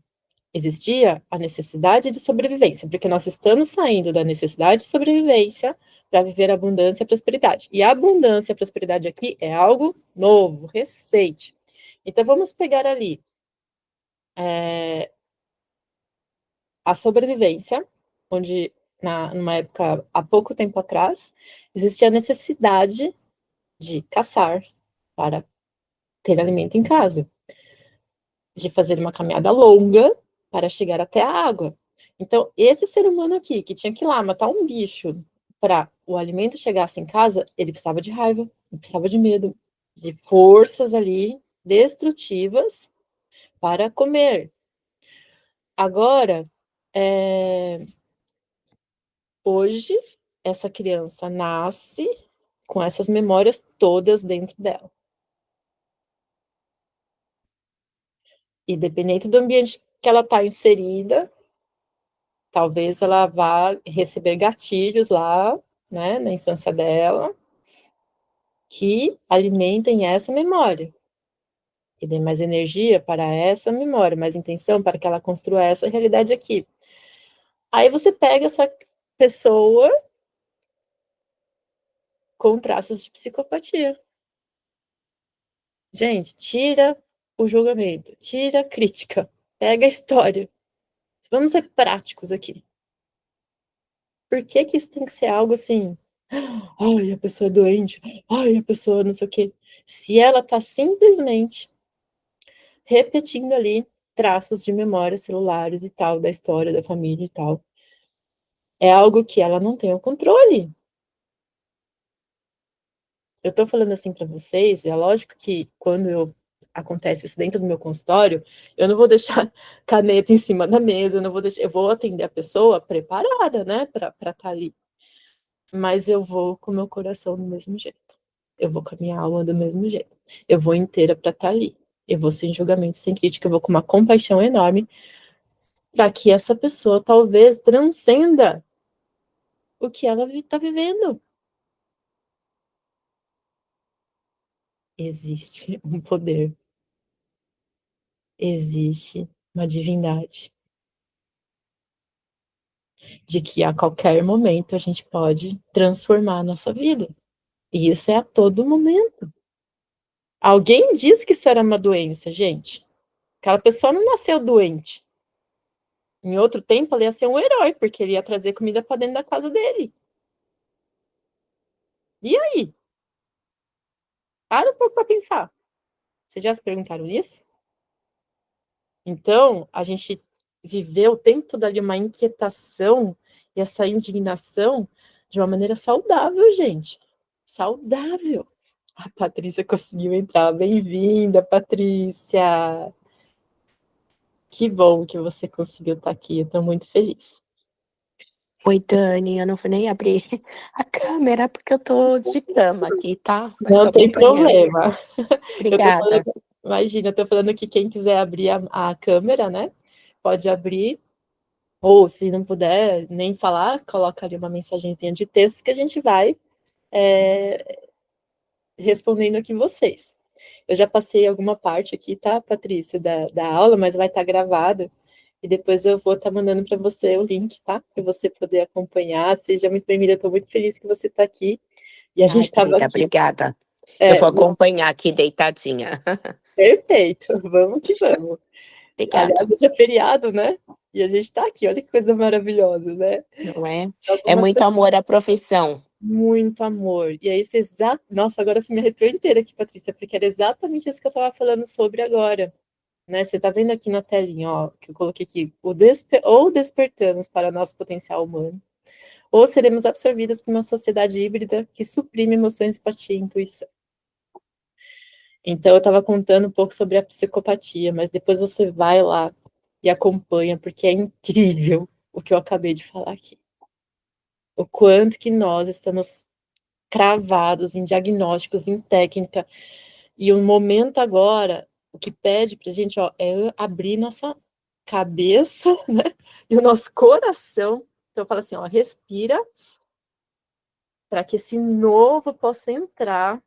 existia a necessidade de sobrevivência, porque nós estamos saindo da necessidade de sobrevivência para viver abundância e prosperidade. E a abundância e a prosperidade aqui é algo novo, recente. Então vamos pegar ali a sobrevivência, onde numa época, há pouco tempo atrás, existia a necessidade de caçar para ter alimento em casa, de fazer uma caminhada longa para chegar até a água. Então, esse ser humano aqui, que tinha que ir lá matar um bicho para o alimento chegasse em casa, ele precisava de raiva, ele precisava de medo, de forças ali destrutivas para comer. Agora, hoje, essa criança nasce com essas memórias todas dentro dela. E dependente do ambiente. que ela está inserida, talvez ela vá receber gatilhos lá, né, na infância dela, que alimentem essa memória, que dê mais energia para essa memória, mais intenção para que ela construa essa realidade aqui. Aí você pega essa pessoa com traços de psicopatia. Gente, tira o julgamento, tira a crítica, pega a história. Vamos ser práticos aqui. Por que que isso tem que ser algo assim? Ai, a pessoa é doente. Ai, a pessoa não sei o quê. Se ela tá simplesmente repetindo ali traços de memórias celulares e tal, da história da família e tal, é algo que ela não tem o controle. Eu tô falando assim para vocês, é lógico que quando acontece isso dentro do meu consultório, eu não vou deixar caneta em cima da mesa, eu não vou deixar, eu vou atender a pessoa preparada, né, para estar ali. Mas eu vou com o meu coração do mesmo jeito. Eu vou com a minha alma do mesmo jeito. Eu vou inteira para estar ali. Eu vou sem julgamento, sem crítica, eu vou com uma compaixão enorme para que essa pessoa talvez transcenda o que ela está vivendo. Existe um poder, existe uma divindade, de que a qualquer momento a gente pode transformar a nossa vida. E isso é a todo momento. Alguém disse que isso era uma doença, gente. Aquela pessoa não nasceu doente. Em outro tempo, ele ia ser um herói, porque ele ia trazer comida para dentro da casa dele. E aí? Para um pouco para pensar. Vocês já se perguntaram isso? Então, a gente viveu o tempo todo ali uma inquietação e essa indignação de uma maneira saudável, gente. Saudável. A Patrícia conseguiu entrar. Bem-vinda, Patrícia. Que bom que você conseguiu estar aqui. Eu estou muito feliz. Oi, Dani, eu não vou nem abrir a câmera porque eu tô de cama aqui, tá? Mas tô Não tem acompanhando. problema. Eu tô Obrigada. falando, imagina, eu tô falando que quem quiser abrir a câmera, né? Pode abrir. Ou se não puder nem falar, coloca ali uma mensagenzinha de texto que a gente vai respondendo aqui vocês. Eu já passei alguma parte aqui, tá, Patrícia, da aula, mas vai estar gravado. E depois eu vou estar mandando para você o link, tá? Para você poder acompanhar. Seja muito bem-vinda. Eu estou muito feliz que você está aqui. E a gente Ai, estava querida, aqui. obrigada. Eu vou acompanhar aqui deitadinha. Perfeito. Vamos que vamos. Aliás, Obrigada. hoje é feriado, né? E a gente está aqui. Olha que coisa maravilhosa, né? Não é? É Algumas muito amor à profissão. muito amor. E aí, nossa, agora você me arrepiou inteira aqui, Patrícia, porque era exatamente isso que eu estava falando sobre agora. Né? Você está vendo aqui na telinha, ó, que eu coloquei aqui, ou despertamos para nosso potencial humano, ou seremos absorvidas por uma sociedade híbrida que suprime emoções, empatia e intuição. Então, eu estava contando um pouco sobre a psicopatia, mas depois você vai lá e acompanha, porque é incrível o que eu acabei de falar aqui. O quanto que nós estamos cravados em diagnósticos, em técnica, e o momento agora, o que pede para a gente, ó, é abrir nossa cabeça, né, e o nosso coração. Então, eu falo assim, ó, respira, para que esse novo possa entrar.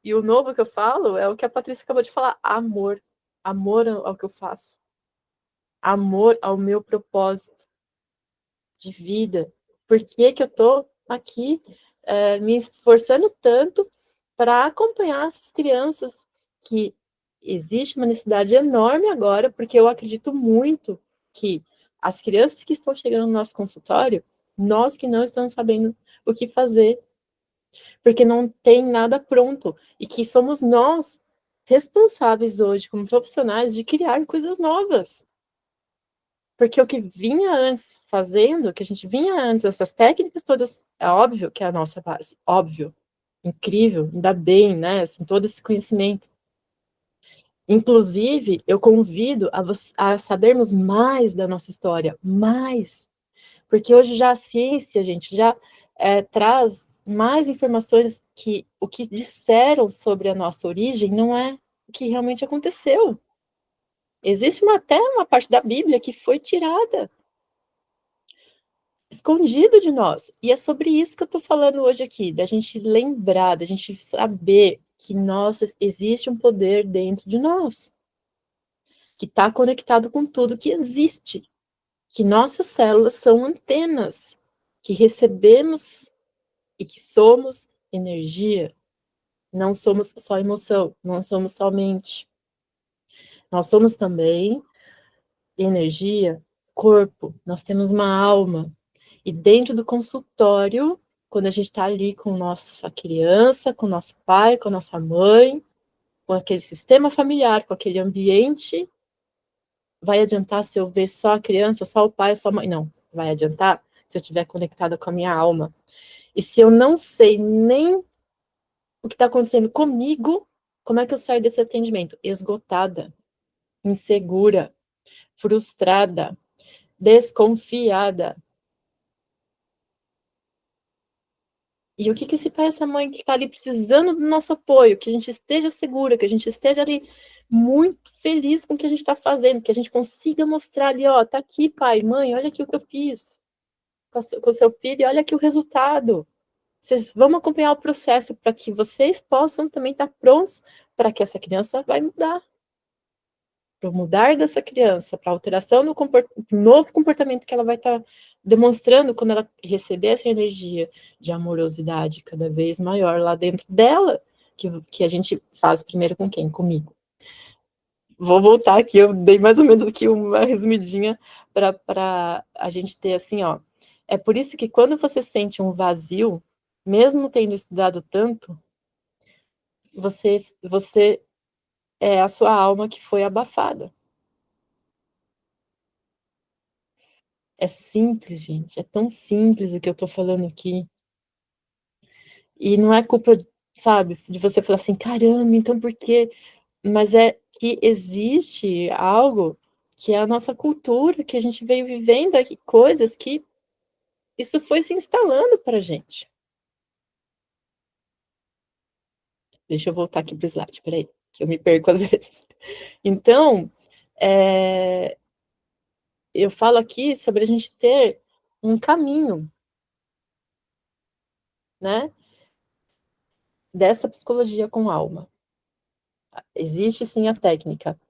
E o novo que eu falo é o que a Patrícia acabou de falar, amor. Amor ao que eu faço. Amor ao meu propósito de vida. Por que que eu tô aqui me esforçando tanto para acompanhar essas crianças que existe uma necessidade enorme agora, porque eu acredito muito que as crianças que estão chegando no nosso consultório, nós que não estamos sabendo o que fazer, porque não tem nada pronto, e que somos nós responsáveis hoje, como profissionais, de criar coisas novas. Porque o que vinha antes fazendo, o que a gente vinha antes, essas técnicas todas, é óbvio que é a nossa base, óbvio, incrível, ainda bem, né, assim, todo esse conhecimento. Inclusive, eu convido a sabermos mais da nossa história, mais, porque hoje já a ciência, gente, já traz mais informações que o que disseram sobre a nossa origem não é o que realmente aconteceu. Existe até uma parte da Bíblia que foi tirada, escondido de nós. E é sobre isso que eu estou falando hoje aqui, da gente lembrar, da gente saber que existe um poder dentro de nós, que está conectado com tudo que existe, que nossas células são antenas, que recebemos e que somos energia. Não somos só emoção, não somos só mente. Nós somos também energia, corpo, nós temos uma alma. E dentro do consultório, quando a gente está ali com nossa criança, com nosso pai, com nossa mãe, com aquele sistema familiar, com aquele ambiente, vai adiantar se eu ver só a criança, só o pai, só a mãe? Não, vai adiantar se eu estiver conectada com a minha alma. E se eu não sei nem o que está acontecendo comigo, como é que eu saio desse atendimento? Esgotada, insegura, frustrada, desconfiada. E o que esse pai, essa mãe que está ali precisando do nosso apoio, que a gente esteja segura, que a gente esteja ali muito feliz com o que a gente está fazendo, que a gente consiga mostrar ali, ó, tá aqui, pai, mãe, olha aqui o que eu fiz com o seu filho, olha aqui o resultado. Vocês vão acompanhar o processo para que vocês possam também estar prontos para que essa criança vai mudar. Para o mudar dessa criança, para a alteração do novo comportamento que ela vai estar demonstrando quando ela receber essa energia de amorosidade cada vez maior lá dentro dela, que a gente faz primeiro com quem? Comigo. Vou voltar aqui, eu dei mais ou menos aqui uma resumidinha para a gente ter assim, ó. É por isso que quando você sente um vazio, mesmo tendo estudado tanto, você é a sua alma que foi abafada. É simples, gente. É tão simples o que eu tô falando aqui. E não é culpa, sabe, de você falar assim, caramba, então por quê? Mas é que existe algo que é a nossa cultura, que a gente veio vivendo aqui, coisas que isso foi se instalando pra gente. Deixa eu voltar aqui pro slide, peraí, que eu me perco às vezes. Então, eu falo aqui sobre a gente ter um caminho, né, dessa psicologia com alma. Existe sim a técnica,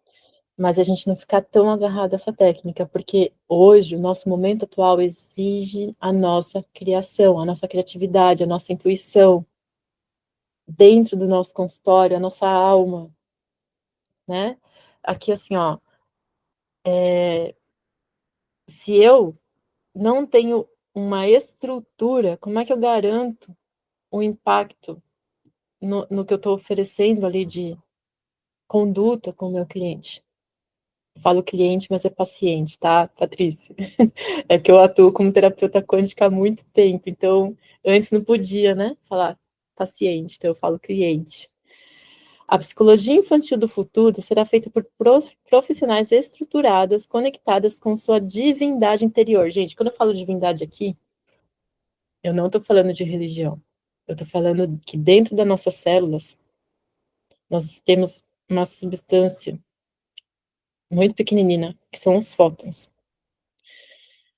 mas a gente não ficar tão agarrado a essa técnica, porque hoje, o nosso momento atual exige a nossa criação, a nossa criatividade, a nossa intuição, dentro do nosso consultório, a nossa alma, né? Aqui, assim, ó, se eu não tenho uma estrutura, como é que eu garanto o impacto no que eu estou oferecendo ali de conduta com o meu cliente? Eu falo cliente, mas é paciente, tá, Patrícia? É que eu atuo como terapeuta quântica há muito tempo, então antes não podia, né, falar paciente, então eu falo cliente. A psicologia infantil do futuro será feita por profissionais estruturadas, conectadas com sua divindade interior. Gente, quando eu falo divindade aqui, eu não estou falando de religião. Eu estou falando que dentro das nossas células, nós temos uma substância muito pequenina, que são os fótons.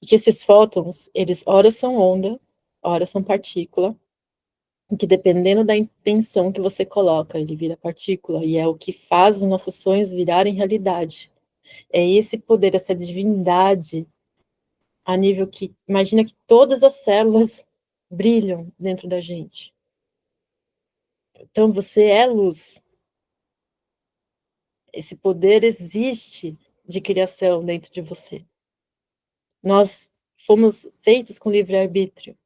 E que esses fótons, eles ora são onda, ora são partícula, e que dependendo da intenção que você coloca, ele vira partícula, e é o que faz os nossos sonhos virarem realidade. É esse poder, essa divindade, a nível que, imagina que todas as células brilham dentro da gente. Então, você é luz. Esse poder existe de criação dentro de você. Nós fomos feitos com livre-arbítrio,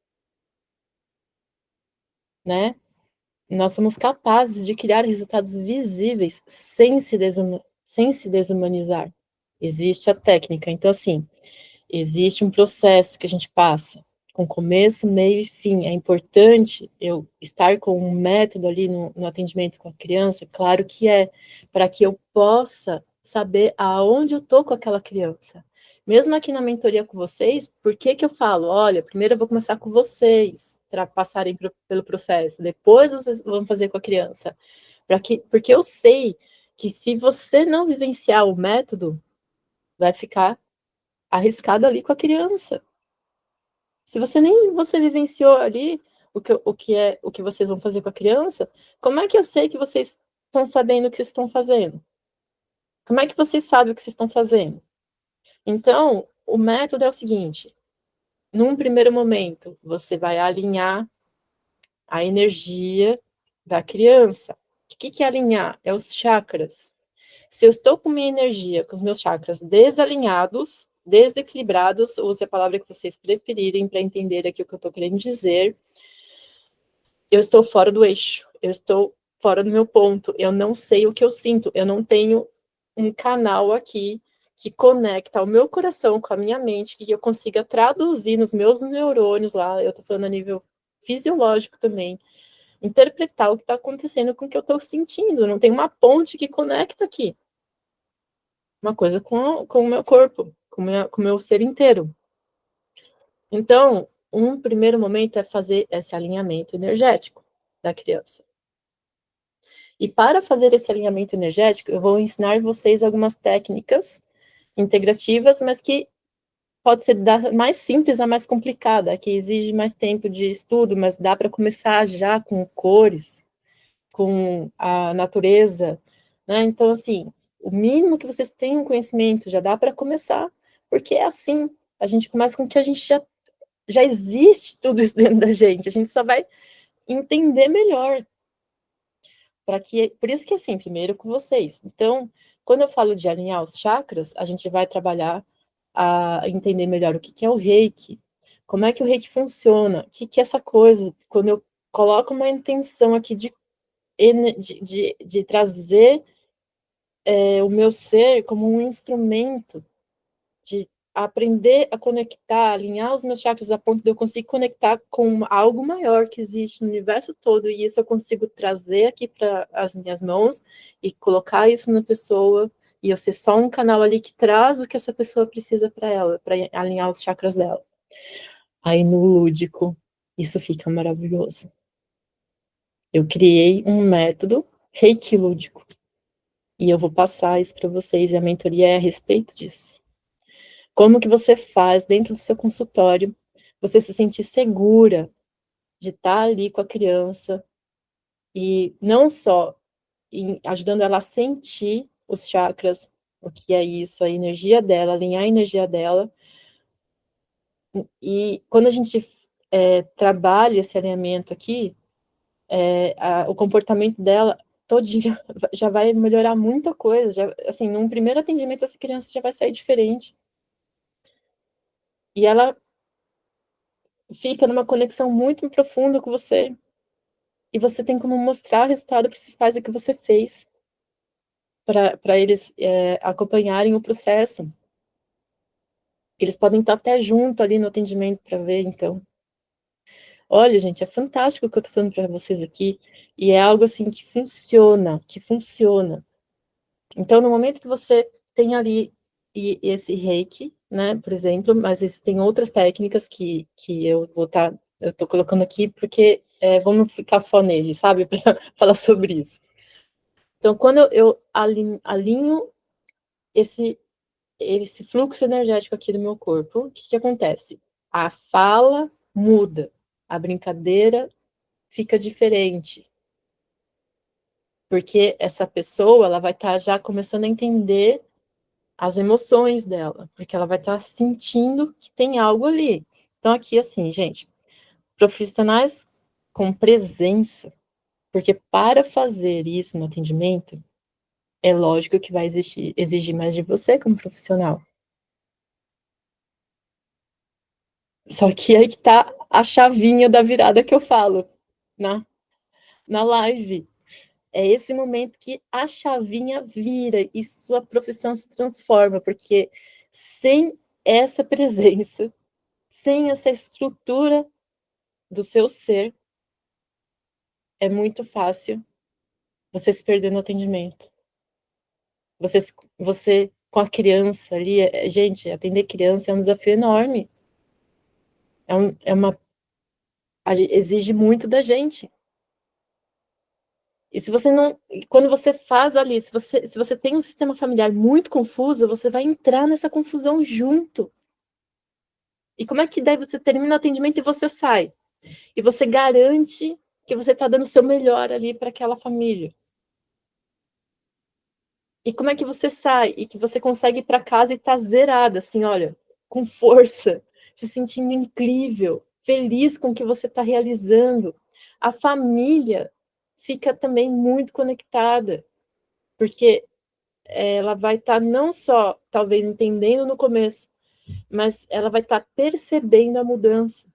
né? Nós somos capazes de criar resultados visíveis sem se desumanizar. Existe a técnica. Então, assim, existe um processo que a gente passa, com começo, meio e fim. É importante eu estar com um método ali no atendimento com a criança, claro que é, para que eu possa saber aonde eu estou com aquela criança. Mesmo aqui na mentoria com vocês, por que que eu falo? Olha, primeiro eu vou começar com vocês, para passarem pelo processo, depois vocês vão fazer com a criança. Porque eu sei que se você não vivenciar o método, vai ficar arriscado ali com a criança. Se você nem você vivenciou ali o que vocês vão fazer com a criança, como é que eu sei que vocês estão sabendo o que vocês estão fazendo? Como é que vocês sabem o que vocês estão fazendo? Então, o método é o seguinte: num primeiro momento, você vai alinhar a energia da criança. O que é alinhar? É os chakras. Se eu estou com minha energia, com os meus chakras desalinhados, desequilibrados, use a palavra que vocês preferirem para entender aqui o que eu estou querendo dizer, eu estou fora do eixo, eu estou fora do meu ponto, eu não sei o que eu sinto, eu não tenho um canal aqui que conecta o meu coração com a minha mente, que eu consiga traduzir nos meus neurônios lá, eu estou falando a nível fisiológico também, interpretar o que está acontecendo com o que eu estou sentindo, não tem uma ponte que conecta aqui. Uma coisa com o meu corpo, com o meu ser inteiro. Então, um primeiro momento é fazer esse alinhamento energético da criança. E para fazer esse alinhamento energético, eu vou ensinar vocês algumas técnicas integrativas, mas que pode ser da mais simples a mais complicada, que exige mais tempo de estudo, mas dá para começar já com cores, com a natureza, né? Então, assim, o mínimo que vocês tenham conhecimento já dá para começar, porque é assim, a gente começa com o que a gente já existe tudo isso dentro da gente, a gente só vai entender melhor. Por isso que, assim, primeiro com vocês. Então, quando eu falo de alinhar os chakras, a gente vai trabalhar a entender melhor o que é o reiki, como é que o reiki funciona, o que é essa coisa, quando eu coloco uma intenção aqui de trazer o meu ser como um instrumento, de aprender a conectar, alinhar os meus chakras a ponto de eu conseguir conectar com algo maior que existe no universo todo, e isso eu consigo trazer aqui para as minhas mãos e colocar isso na pessoa, e eu ser só um canal ali que traz o que essa pessoa precisa para ela, para alinhar os chakras dela. Aí no lúdico, isso fica maravilhoso. Eu criei um método Reiki lúdico. E eu vou passar isso para vocês, e a mentoria é a respeito disso. Como que você faz dentro do seu consultório, você se sentir segura de estar ali com a criança, e não só ajudando ela a sentir os chakras, o que é isso, a energia dela, alinhar a energia dela, e quando a gente trabalha esse alinhamento aqui, o comportamento dela todinha já vai melhorar muita coisa, já, assim, num primeiro atendimento essa criança já vai sair diferente. E ela fica numa conexão muito profunda com você. E você tem como mostrar o resultado para esses pais o que você fez, para eles acompanharem o processo. Eles podem estar até junto ali no atendimento para ver, então. Olha, gente, é fantástico o que eu estou falando para vocês aqui, e é algo assim que funciona, que funciona. Então, no momento que você tem ali esse reiki, né, por exemplo, mas existem outras técnicas que eu estou colocando aqui porque vamos ficar só nele, sabe, para falar sobre isso. Então, quando eu alinho esse fluxo energético aqui do meu corpo, o que acontece? A fala muda, a brincadeira fica diferente, porque essa pessoa ela vai estar já começando a entender as emoções dela, porque ela vai estar sentindo que tem algo ali. Então, aqui, assim, gente, profissionais com presença, porque para fazer isso no atendimento, é lógico que vai exigir mais de você como profissional. Só que aí que tá a chavinha da virada que eu falo na live. É esse momento que a chavinha vira e sua profissão se transforma, porque sem essa presença, sem essa estrutura do seu ser, é muito fácil você se perder no atendimento. Você com a criança ali, gente, atender criança é um desafio enorme. Exige muito da gente. E se você não, quando você faz ali, se você tem um sistema familiar muito confuso, você vai entrar nessa confusão junto. E como é que daí você termina o atendimento e você sai? E você garante que você está dando o seu melhor ali para aquela família. E como é que você sai e que você consegue ir para casa e tá zerada, assim, olha, com força, se sentindo incrível, feliz com o que você está realizando. A família fica também muito conectada, porque ela vai estar não só, talvez, entendendo no começo, mas ela vai estar percebendo a mudança.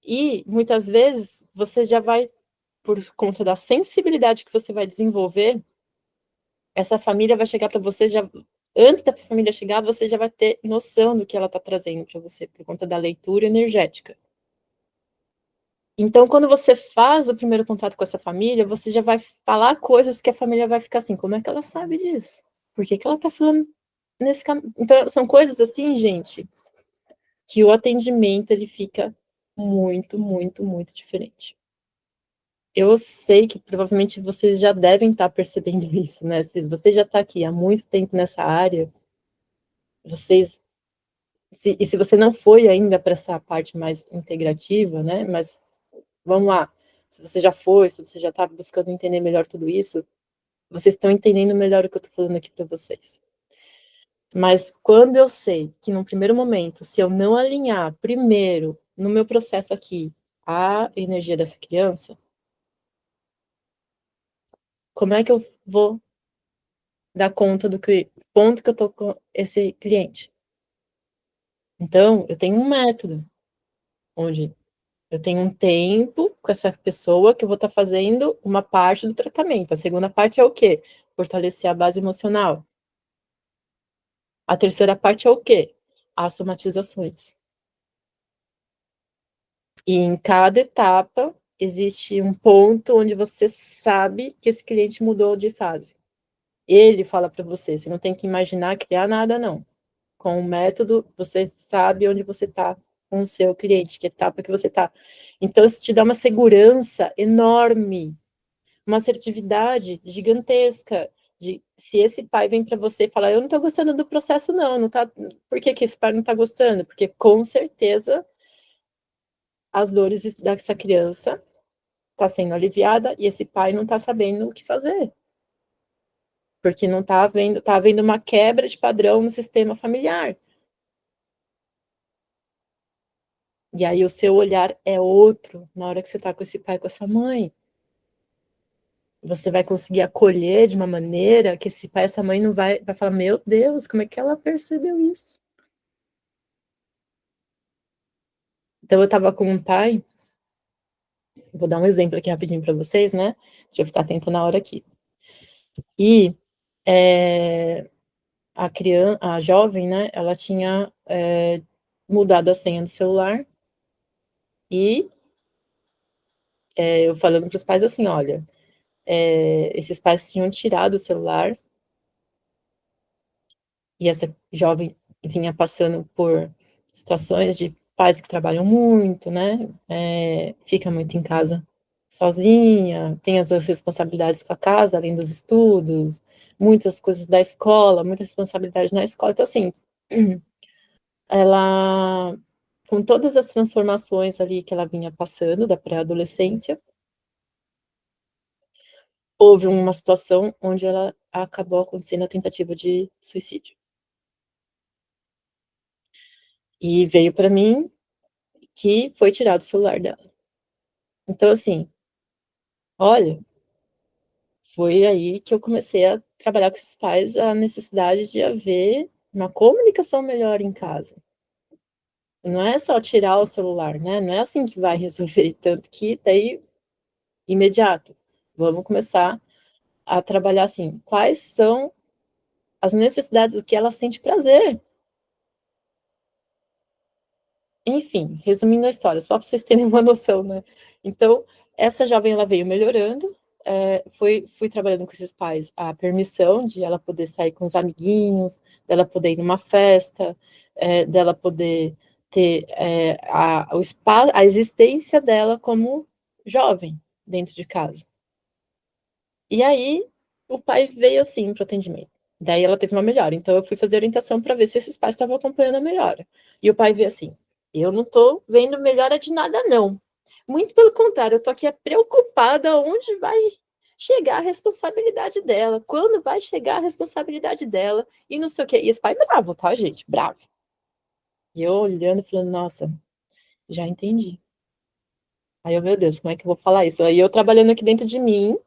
E, muitas vezes, você já vai, por conta da sensibilidade que você vai desenvolver, essa família vai chegar para você já antes da família chegar, você já vai ter noção do que ela está trazendo para você, por conta da leitura energética. Então, quando você faz o primeiro contato com essa família, você já vai falar coisas que a família vai ficar assim: "Como é que ela sabe disso? Por que que ela está falando nesse caminho?" Então, são coisas assim, gente, que o atendimento ele fica muito, muito, muito diferente. Eu sei que provavelmente vocês já devem estar percebendo isso, né, se você já está aqui há muito tempo nessa área, vocês se você não foi ainda para essa parte mais integrativa, né, mas vamos lá, se você já foi, se você já está buscando entender melhor tudo isso, vocês estão entendendo melhor o que eu estou falando aqui para vocês. Mas quando eu sei que num primeiro momento, se eu não alinhar primeiro no meu processo aqui, a energia dessa criança, como é que eu vou dar conta do que ponto que eu tô com esse cliente? Então, eu tenho um método, onde eu tenho um tempo com essa pessoa que eu vou estar fazendo uma parte do tratamento. A segunda parte é o quê? Fortalecer a base emocional. A terceira parte é o quê? As somatizações. E em cada etapa existe um ponto onde você sabe que esse cliente mudou de fase. Ele fala para você não tem que imaginar, criar nada não. Com o método, você sabe onde você está com o seu cliente, que etapa que você está. Então, isso te dá uma segurança enorme, uma assertividade gigantesca, de se esse pai vem para você e fala, eu não estou gostando do processo não, não tá, por que que esse pai não está gostando? Porque com certeza as dores dessa criança está sendo aliviada e esse pai não está sabendo o que fazer, porque não está havendo uma quebra de padrão no sistema familiar. E aí o seu olhar é outro na hora que você está com esse pai, com essa mãe. Você vai conseguir acolher de uma maneira que esse pai, essa mãe não vai falar, meu Deus, como é que ela percebeu isso? Então eu estava com um pai, vou dar um exemplo aqui rapidinho para vocês, né? Deixa eu ficar atenta na hora aqui. E a jovem, né, ela tinha mudado a senha do celular e eu falando para os pais assim, olha, esses pais tinham tirado o celular e essa jovem vinha passando por situações de pais que trabalham muito, né, fica muito em casa sozinha, tem as suas responsabilidades com a casa, além dos estudos, muitas coisas da escola, muita responsabilidade na escola, então assim, ela, com todas as transformações ali que ela vinha passando da pré-adolescência, houve uma situação onde ela acabou acontecendo a tentativa de suicídio. E veio para mim que foi tirado o celular dela. Então, assim, olha, foi aí que eu comecei a trabalhar com esses pais a necessidade de haver uma comunicação melhor em casa. Não é só tirar o celular, né? Não é assim que vai resolver, tanto que daí imediato. Vamos começar a trabalhar assim, quais são as necessidades, o que ela sente prazer. Enfim, resumindo a história, só para vocês terem uma noção, né. Então, essa jovem ela veio melhorando, fui trabalhando com esses pais a permissão de ela poder sair com os amiguinhos, dela poder ir numa festa, dela poder ter a existência dela como jovem dentro de casa. E aí, o pai veio assim para o atendimento. Daí ela teve uma melhora. Então, eu fui fazer orientação para ver se esses pais estavam acompanhando a melhora. E o pai veio assim: eu não estou vendo melhora de nada, não. Muito pelo contrário, eu estou aqui preocupada onde vai chegar a responsabilidade dela, quando vai chegar a responsabilidade dela, e não sei o quê. E esse pai bravo, tá, gente? Bravo. E eu olhando e falando, nossa, já entendi. Aí eu, meu Deus, como é que eu vou falar isso? Aí eu trabalhando aqui dentro de mim,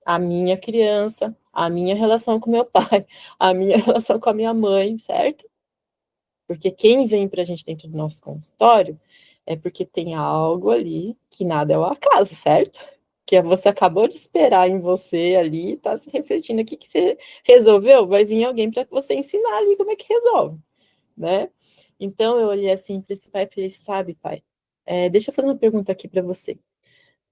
a minha criança, a minha relação com meu pai, a minha relação com a minha mãe, certo? Porque quem vem pra gente dentro do nosso consultório é porque tem algo ali que nada é o acaso, certo? Que você acabou de esperar em você ali, tá se refletindo aqui que você resolveu, vai vir alguém para você ensinar ali como é que resolve, né? Então eu olhei assim para esse pai e falei, sabe, pai, deixa eu fazer uma pergunta aqui para você.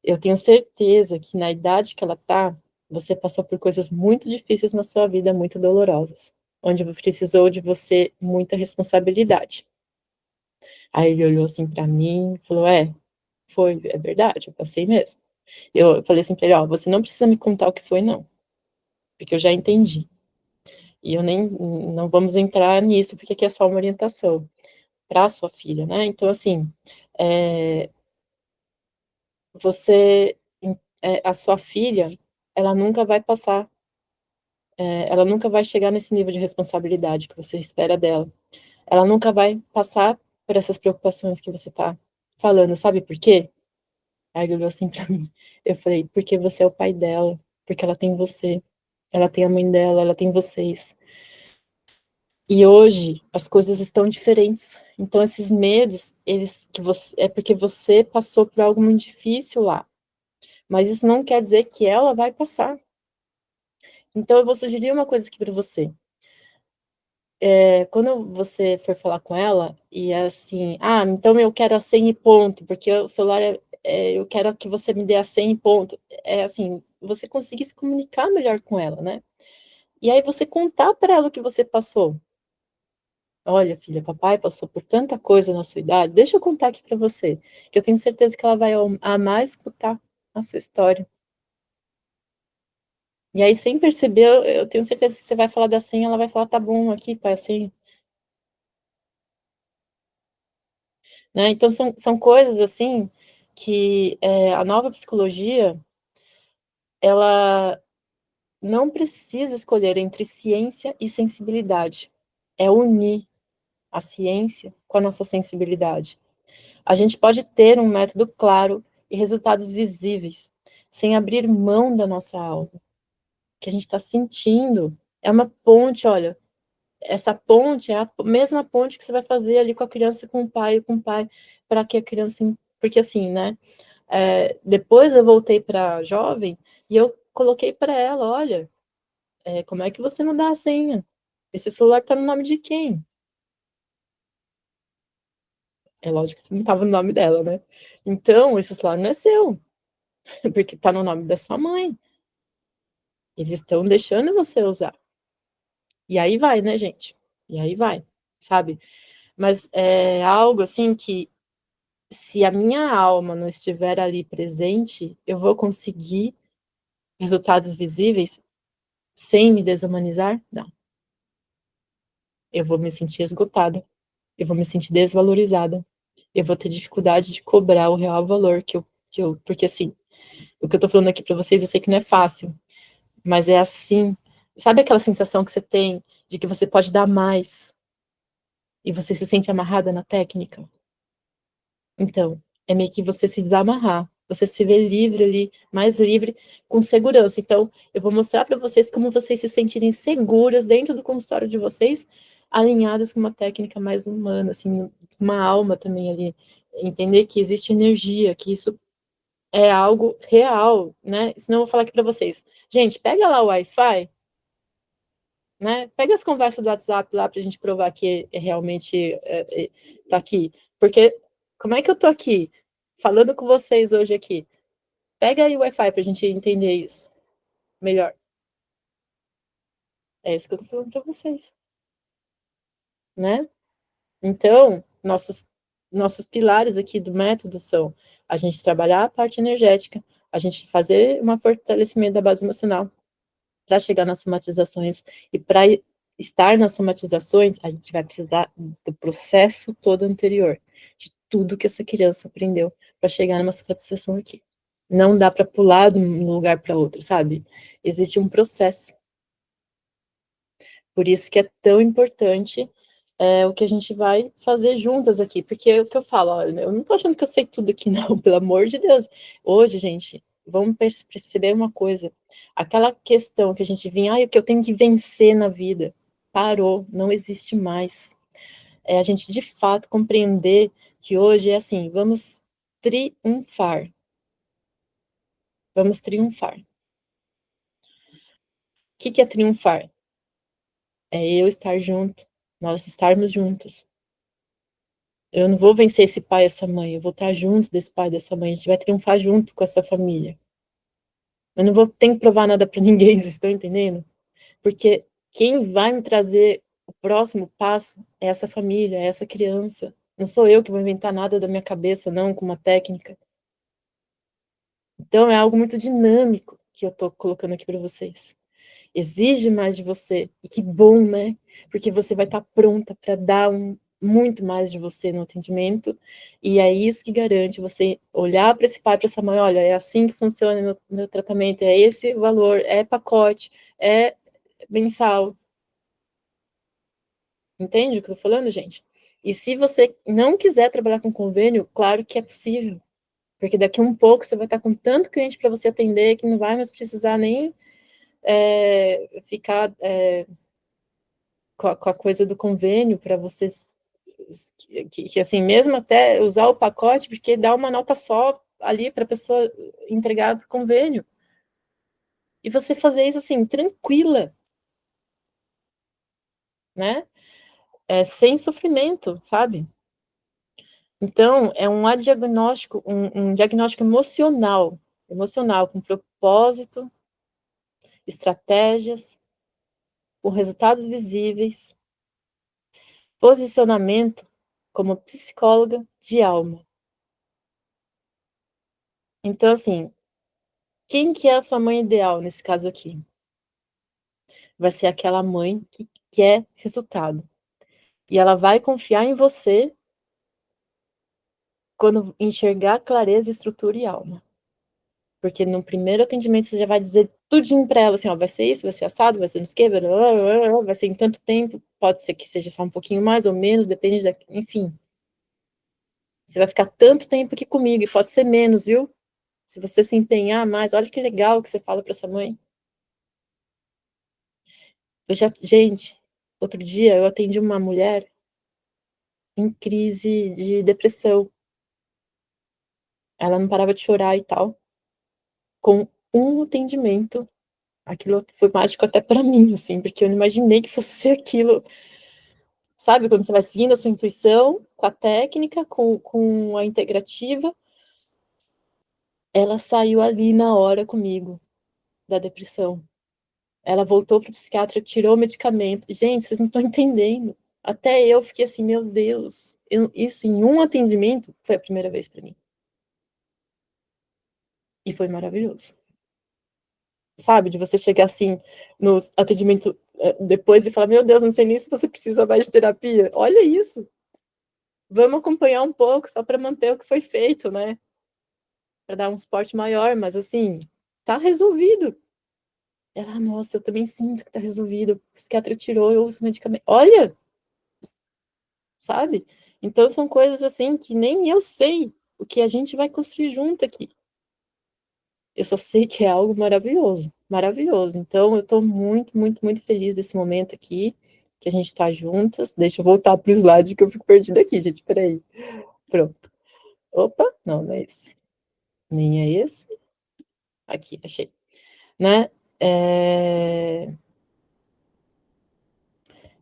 Eu tenho certeza que na idade que ela tá, você passou por coisas muito difíceis na sua vida, muito dolorosas, onde precisou de você muita responsabilidade. Aí ele olhou assim para mim e falou: é verdade, eu passei mesmo. Eu falei assim para ele: ó, você não precisa me contar o que foi, não, porque eu já entendi. E eu nem não vamos entrar nisso, porque aqui é só uma orientação para sua filha, né? Então, assim, é, você, a sua filha, ela nunca vai passar, ela nunca vai chegar nesse nível de responsabilidade que você espera dela. Ela nunca vai passar por essas preocupações que você está falando, sabe por quê? Aí ele olhou assim pra mim. Eu falei, porque você é o pai dela, porque ela tem você, ela tem a mãe dela, ela tem vocês. E hoje as coisas estão diferentes. Então esses medos, eles que você é porque você passou por algo muito difícil lá. Mas isso não quer dizer que ela vai passar. Então eu vou sugerir uma coisa aqui para você. Quando você for falar com ela, e é assim, então eu quero a 100 e ponto, porque o celular eu quero que você me dê a 100 e ponto. É assim, você conseguir se comunicar melhor com ela, né? E aí você contar para ela o que você passou. Olha, filha, papai passou por tanta coisa na sua idade, deixa eu contar aqui para você, que eu tenho certeza que ela vai amar escutar a sua história. E aí, sem perceber, eu tenho certeza que você vai falar da senha, ela vai falar, tá bom, aqui, pai, a senha. Né? Então, são coisas assim que a nova psicologia ela não precisa escolher entre ciência e sensibilidade. É unir a ciência com a nossa sensibilidade. A gente pode ter um método claro e resultados visíveis, sem abrir mão da nossa alma. O que a gente está sentindo é uma ponte, olha. Essa ponte é a mesma ponte que você vai fazer ali com a criança, com o pai, para que a criança. Porque assim, né? Depois eu voltei para jovem e eu coloquei para ela, olha, como é que você não dá a senha? Esse celular está no nome de quem? É lógico que não estava no nome dela, né? Então, esse celular não é seu, porque está no nome da sua mãe. Eles estão deixando você usar. E aí vai, né, gente? E aí vai, sabe? Mas é algo assim que, se a minha alma não estiver ali presente, eu vou conseguir resultados visíveis sem me desumanizar? Não. Eu vou me sentir esgotada, eu vou me sentir desvalorizada, eu vou ter dificuldade de cobrar o real valor porque assim, o que eu tô falando aqui para vocês, eu sei que não é fácil, mas é assim, sabe aquela sensação que você tem de que você pode dar mais e você se sente amarrada na técnica? Então, é meio que você se desamarrar, você se vê livre ali, mais livre, com segurança. Então, eu vou mostrar para vocês como vocês se sentirem seguras dentro do consultório de vocês, alinhadas com uma técnica mais humana, assim, uma alma também ali. Entender que existe energia, que isso é algo real, né? Senão eu vou falar aqui para vocês. Gente, pega lá o Wi-Fi, né? Pega as conversas do WhatsApp lá para a gente provar que realmente tá aqui. Porque como é que eu tô aqui falando com vocês hoje aqui? Pega aí o Wi-Fi para a gente entender isso melhor. É isso que eu tô falando para vocês, né? Então, nossos nossos pilares aqui do método são a gente trabalhar a parte energética, a gente fazer um fortalecimento da base emocional para chegar nas somatizações, e para estar nas somatizações, a gente vai precisar do processo todo anterior, de tudo que essa criança aprendeu para chegar numa somatização aqui. Não dá para pular de um lugar para outro, sabe? Existe um processo. Por isso que é tão importante o que a gente vai fazer juntas aqui, porque é o que eu falo, olha, eu não tô achando que eu sei tudo aqui, não, pelo amor de Deus. Hoje, gente, vamos perceber uma coisa, aquela questão que a gente vinha, o que eu tenho que vencer na vida, parou, não existe mais. É a gente, de fato, compreender que hoje é assim, vamos triunfar. Vamos triunfar. O que é triunfar? É eu estar junto, nós estarmos juntas. Eu não vou vencer esse pai e essa mãe, eu vou estar junto desse pai e dessa mãe, a gente vai triunfar junto com essa família. Eu não vou ter que provar nada para ninguém, vocês estão entendendo? Porque quem vai me trazer o próximo passo é essa família, é essa criança. Não sou eu que vou inventar nada da minha cabeça, não, com uma técnica. Então é algo muito dinâmico que eu estou colocando aqui para vocês. Exige mais de você. E que bom, né? Porque você vai estar pronta para dar muito mais de você no atendimento. E é isso que garante você olhar para esse pai, para essa mãe, olha, é assim que funciona meu tratamento, é esse valor, é pacote, é mensal. Entende o que eu estou falando, gente? E se você não quiser trabalhar com convênio, claro que é possível. Porque daqui a um pouco você vai estar com tanto cliente para você atender que não vai mais precisar nem ficar com a coisa do convênio para vocês, que assim, mesmo até usar o pacote, porque dá uma nota só ali para a pessoa entregar para o convênio. E você fazer isso assim, tranquila, né? Sem sofrimento, sabe? Então, é um diagnóstico, um diagnóstico emocional, com propósito, estratégias, com resultados visíveis, posicionamento como psicóloga de alma. Então, assim, quem que é a sua mãe ideal nesse caso aqui? Vai ser aquela mãe que quer resultado. E ela vai confiar em você quando enxergar clareza, estrutura e alma. Porque no primeiro atendimento você já vai dizer tudinho para ela, assim, ó, vai ser isso, vai ser assado, vai ser no esquema, vai ser em tanto tempo, pode ser que seja só um pouquinho mais ou menos, depende da... Enfim. Você vai ficar tanto tempo aqui comigo, e pode ser menos, viu? Se você se empenhar mais, olha que legal que você fala para essa mãe. Gente, outro dia eu atendi uma mulher em crise de depressão. Ela não parava de chorar e tal. Com um atendimento, aquilo foi mágico até para mim, assim, porque eu não imaginei que fosse ser aquilo. Sabe, quando você vai seguindo a sua intuição, com a técnica, com a integrativa, ela saiu ali na hora comigo, da depressão. Ela voltou para o psiquiatra, tirou o medicamento. Gente, vocês não estão entendendo. Até eu fiquei assim, meu Deus, isso em um atendimento foi a primeira vez para mim. E foi maravilhoso. Sabe, de você chegar assim no atendimento depois e falar, meu Deus, não sei nem se você precisa mais de terapia. Olha isso. Vamos acompanhar um pouco, só para manter o que foi feito, né? Para dar um suporte maior, mas assim, tá resolvido. Ela, nossa, eu também sinto que tá resolvido. O psiquiatra tirou, eu uso medicamento. Olha, sabe? Então são coisas assim que nem eu sei o que a gente vai construir junto aqui. Eu só sei que é algo maravilhoso, maravilhoso. Então eu tô muito, muito, muito feliz desse momento aqui, que a gente tá juntas. Deixa eu voltar pro slide que eu fico perdida aqui, gente. Peraí. Pronto. Opa, não, não é esse. Nem é esse. Aqui, achei. Né?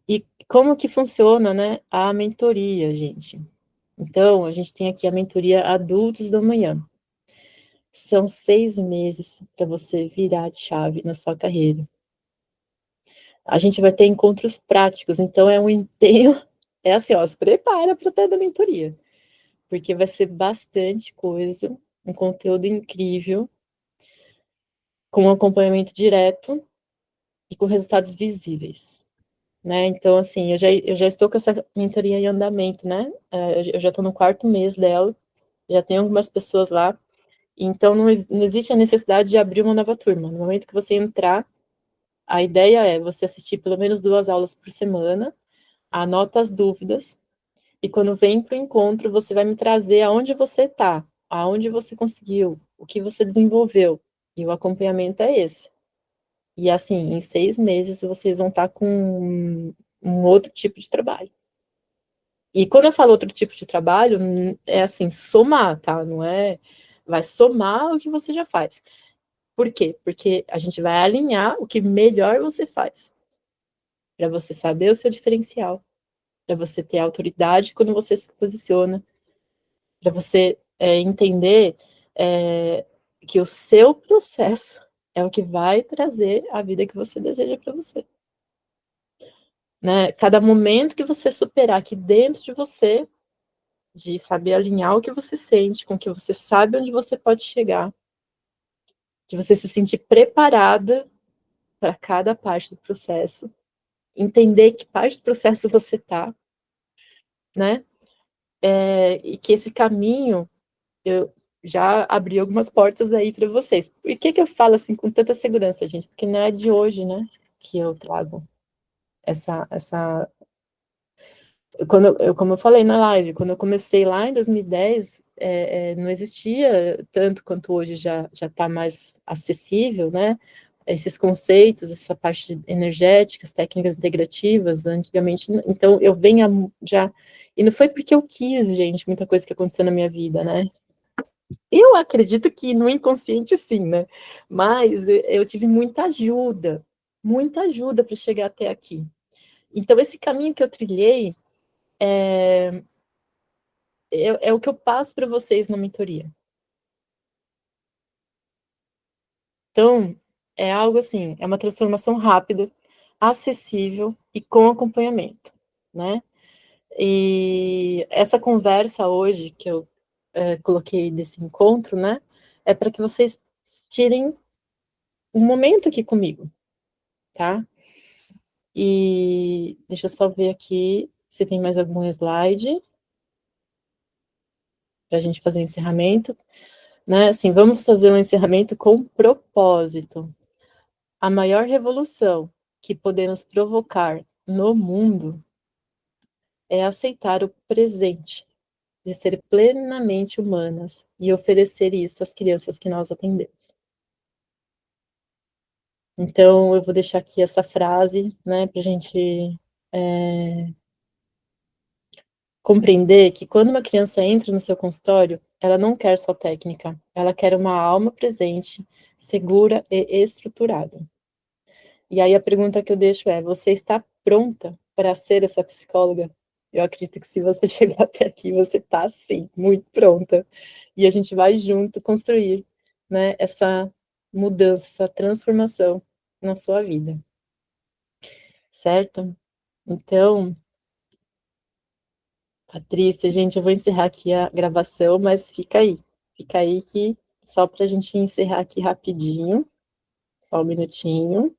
E como que funciona, né, a mentoria, gente? Então, a gente tem aqui a mentoria Adultos do Amanhã. São 6 meses para você virar de chave na sua carreira. A gente vai ter encontros práticos, então é um empenho, é assim, ó, se prepara para ter da mentoria. porque vai ser bastante coisa, um conteúdo incrível, com um acompanhamento direto e com resultados visíveis, né? Então, assim, eu já estou com essa mentoria em andamento, né? Eu já estou no 4º mês dela, já tem algumas pessoas lá, então não existe a necessidade de abrir uma nova turma. No momento que você entrar, a ideia é você assistir pelo menos 2 aulas por semana, anota as dúvidas, e quando vem para o encontro, você vai me trazer aonde você está, aonde você conseguiu, o que você desenvolveu, e o acompanhamento é esse. E assim, em 6 meses, vocês vão estar com um outro tipo de trabalho. E quando eu falo outro tipo de trabalho, é assim, somar, tá? Não é... Vai somar o que você já faz. Por quê? Porque a gente vai alinhar o que melhor você faz. Para você saber o seu diferencial. Para você ter autoridade quando você se posiciona. Para você entender que o seu processo é o que vai trazer a vida que você deseja para você. Né? Cada momento que você superar aqui dentro de você, de saber alinhar o que você sente, com o que você sabe onde você pode chegar, de você se sentir preparada para cada parte do processo, entender que parte do processo você está, né? E que esse caminho, eu já abri algumas portas aí para vocês. Por que eu falo assim com tanta segurança, gente? Porque não é de hoje, né, que eu trago essa como eu falei na live, quando eu comecei lá em 2010, não existia tanto quanto hoje já está mais acessível, né? Esses conceitos, essa parte energética, as técnicas integrativas, antigamente, então eu venho já, e não foi porque eu quis, gente, muita coisa que aconteceu na minha vida, né? Eu acredito que no inconsciente sim, né? Mas eu tive muita ajuda para chegar até aqui. Então esse caminho que eu trilhei é o que eu passo para vocês na mentoria. Então, é algo assim, é uma transformação rápida, acessível e com acompanhamento, né? E essa conversa hoje, que eu coloquei desse encontro, né? É para que vocês tirem um momento aqui comigo, tá? E deixa eu só ver aqui se tem mais algum slide para a gente fazer o encerramento, né? Assim, vamos fazer um encerramento com propósito. A maior revolução que podemos provocar no mundo é aceitar o presente, de ser plenamente humanas e oferecer isso às crianças que nós atendemos. Então, eu vou deixar aqui essa frase, né, para a gente compreender que quando uma criança entra no seu consultório, ela não quer só técnica, ela quer uma alma presente, segura e estruturada. E aí a pergunta que eu deixo é: você está pronta para ser essa psicóloga? Eu acredito que se você chegar até aqui, você está, sim, muito pronta. E a gente vai junto construir, né, essa mudança, essa transformação na sua vida. Certo? Então, Patrícia, gente, eu vou encerrar aqui a gravação, mas fica aí que só para a gente encerrar aqui rapidinho, só um minutinho.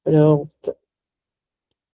Pronto.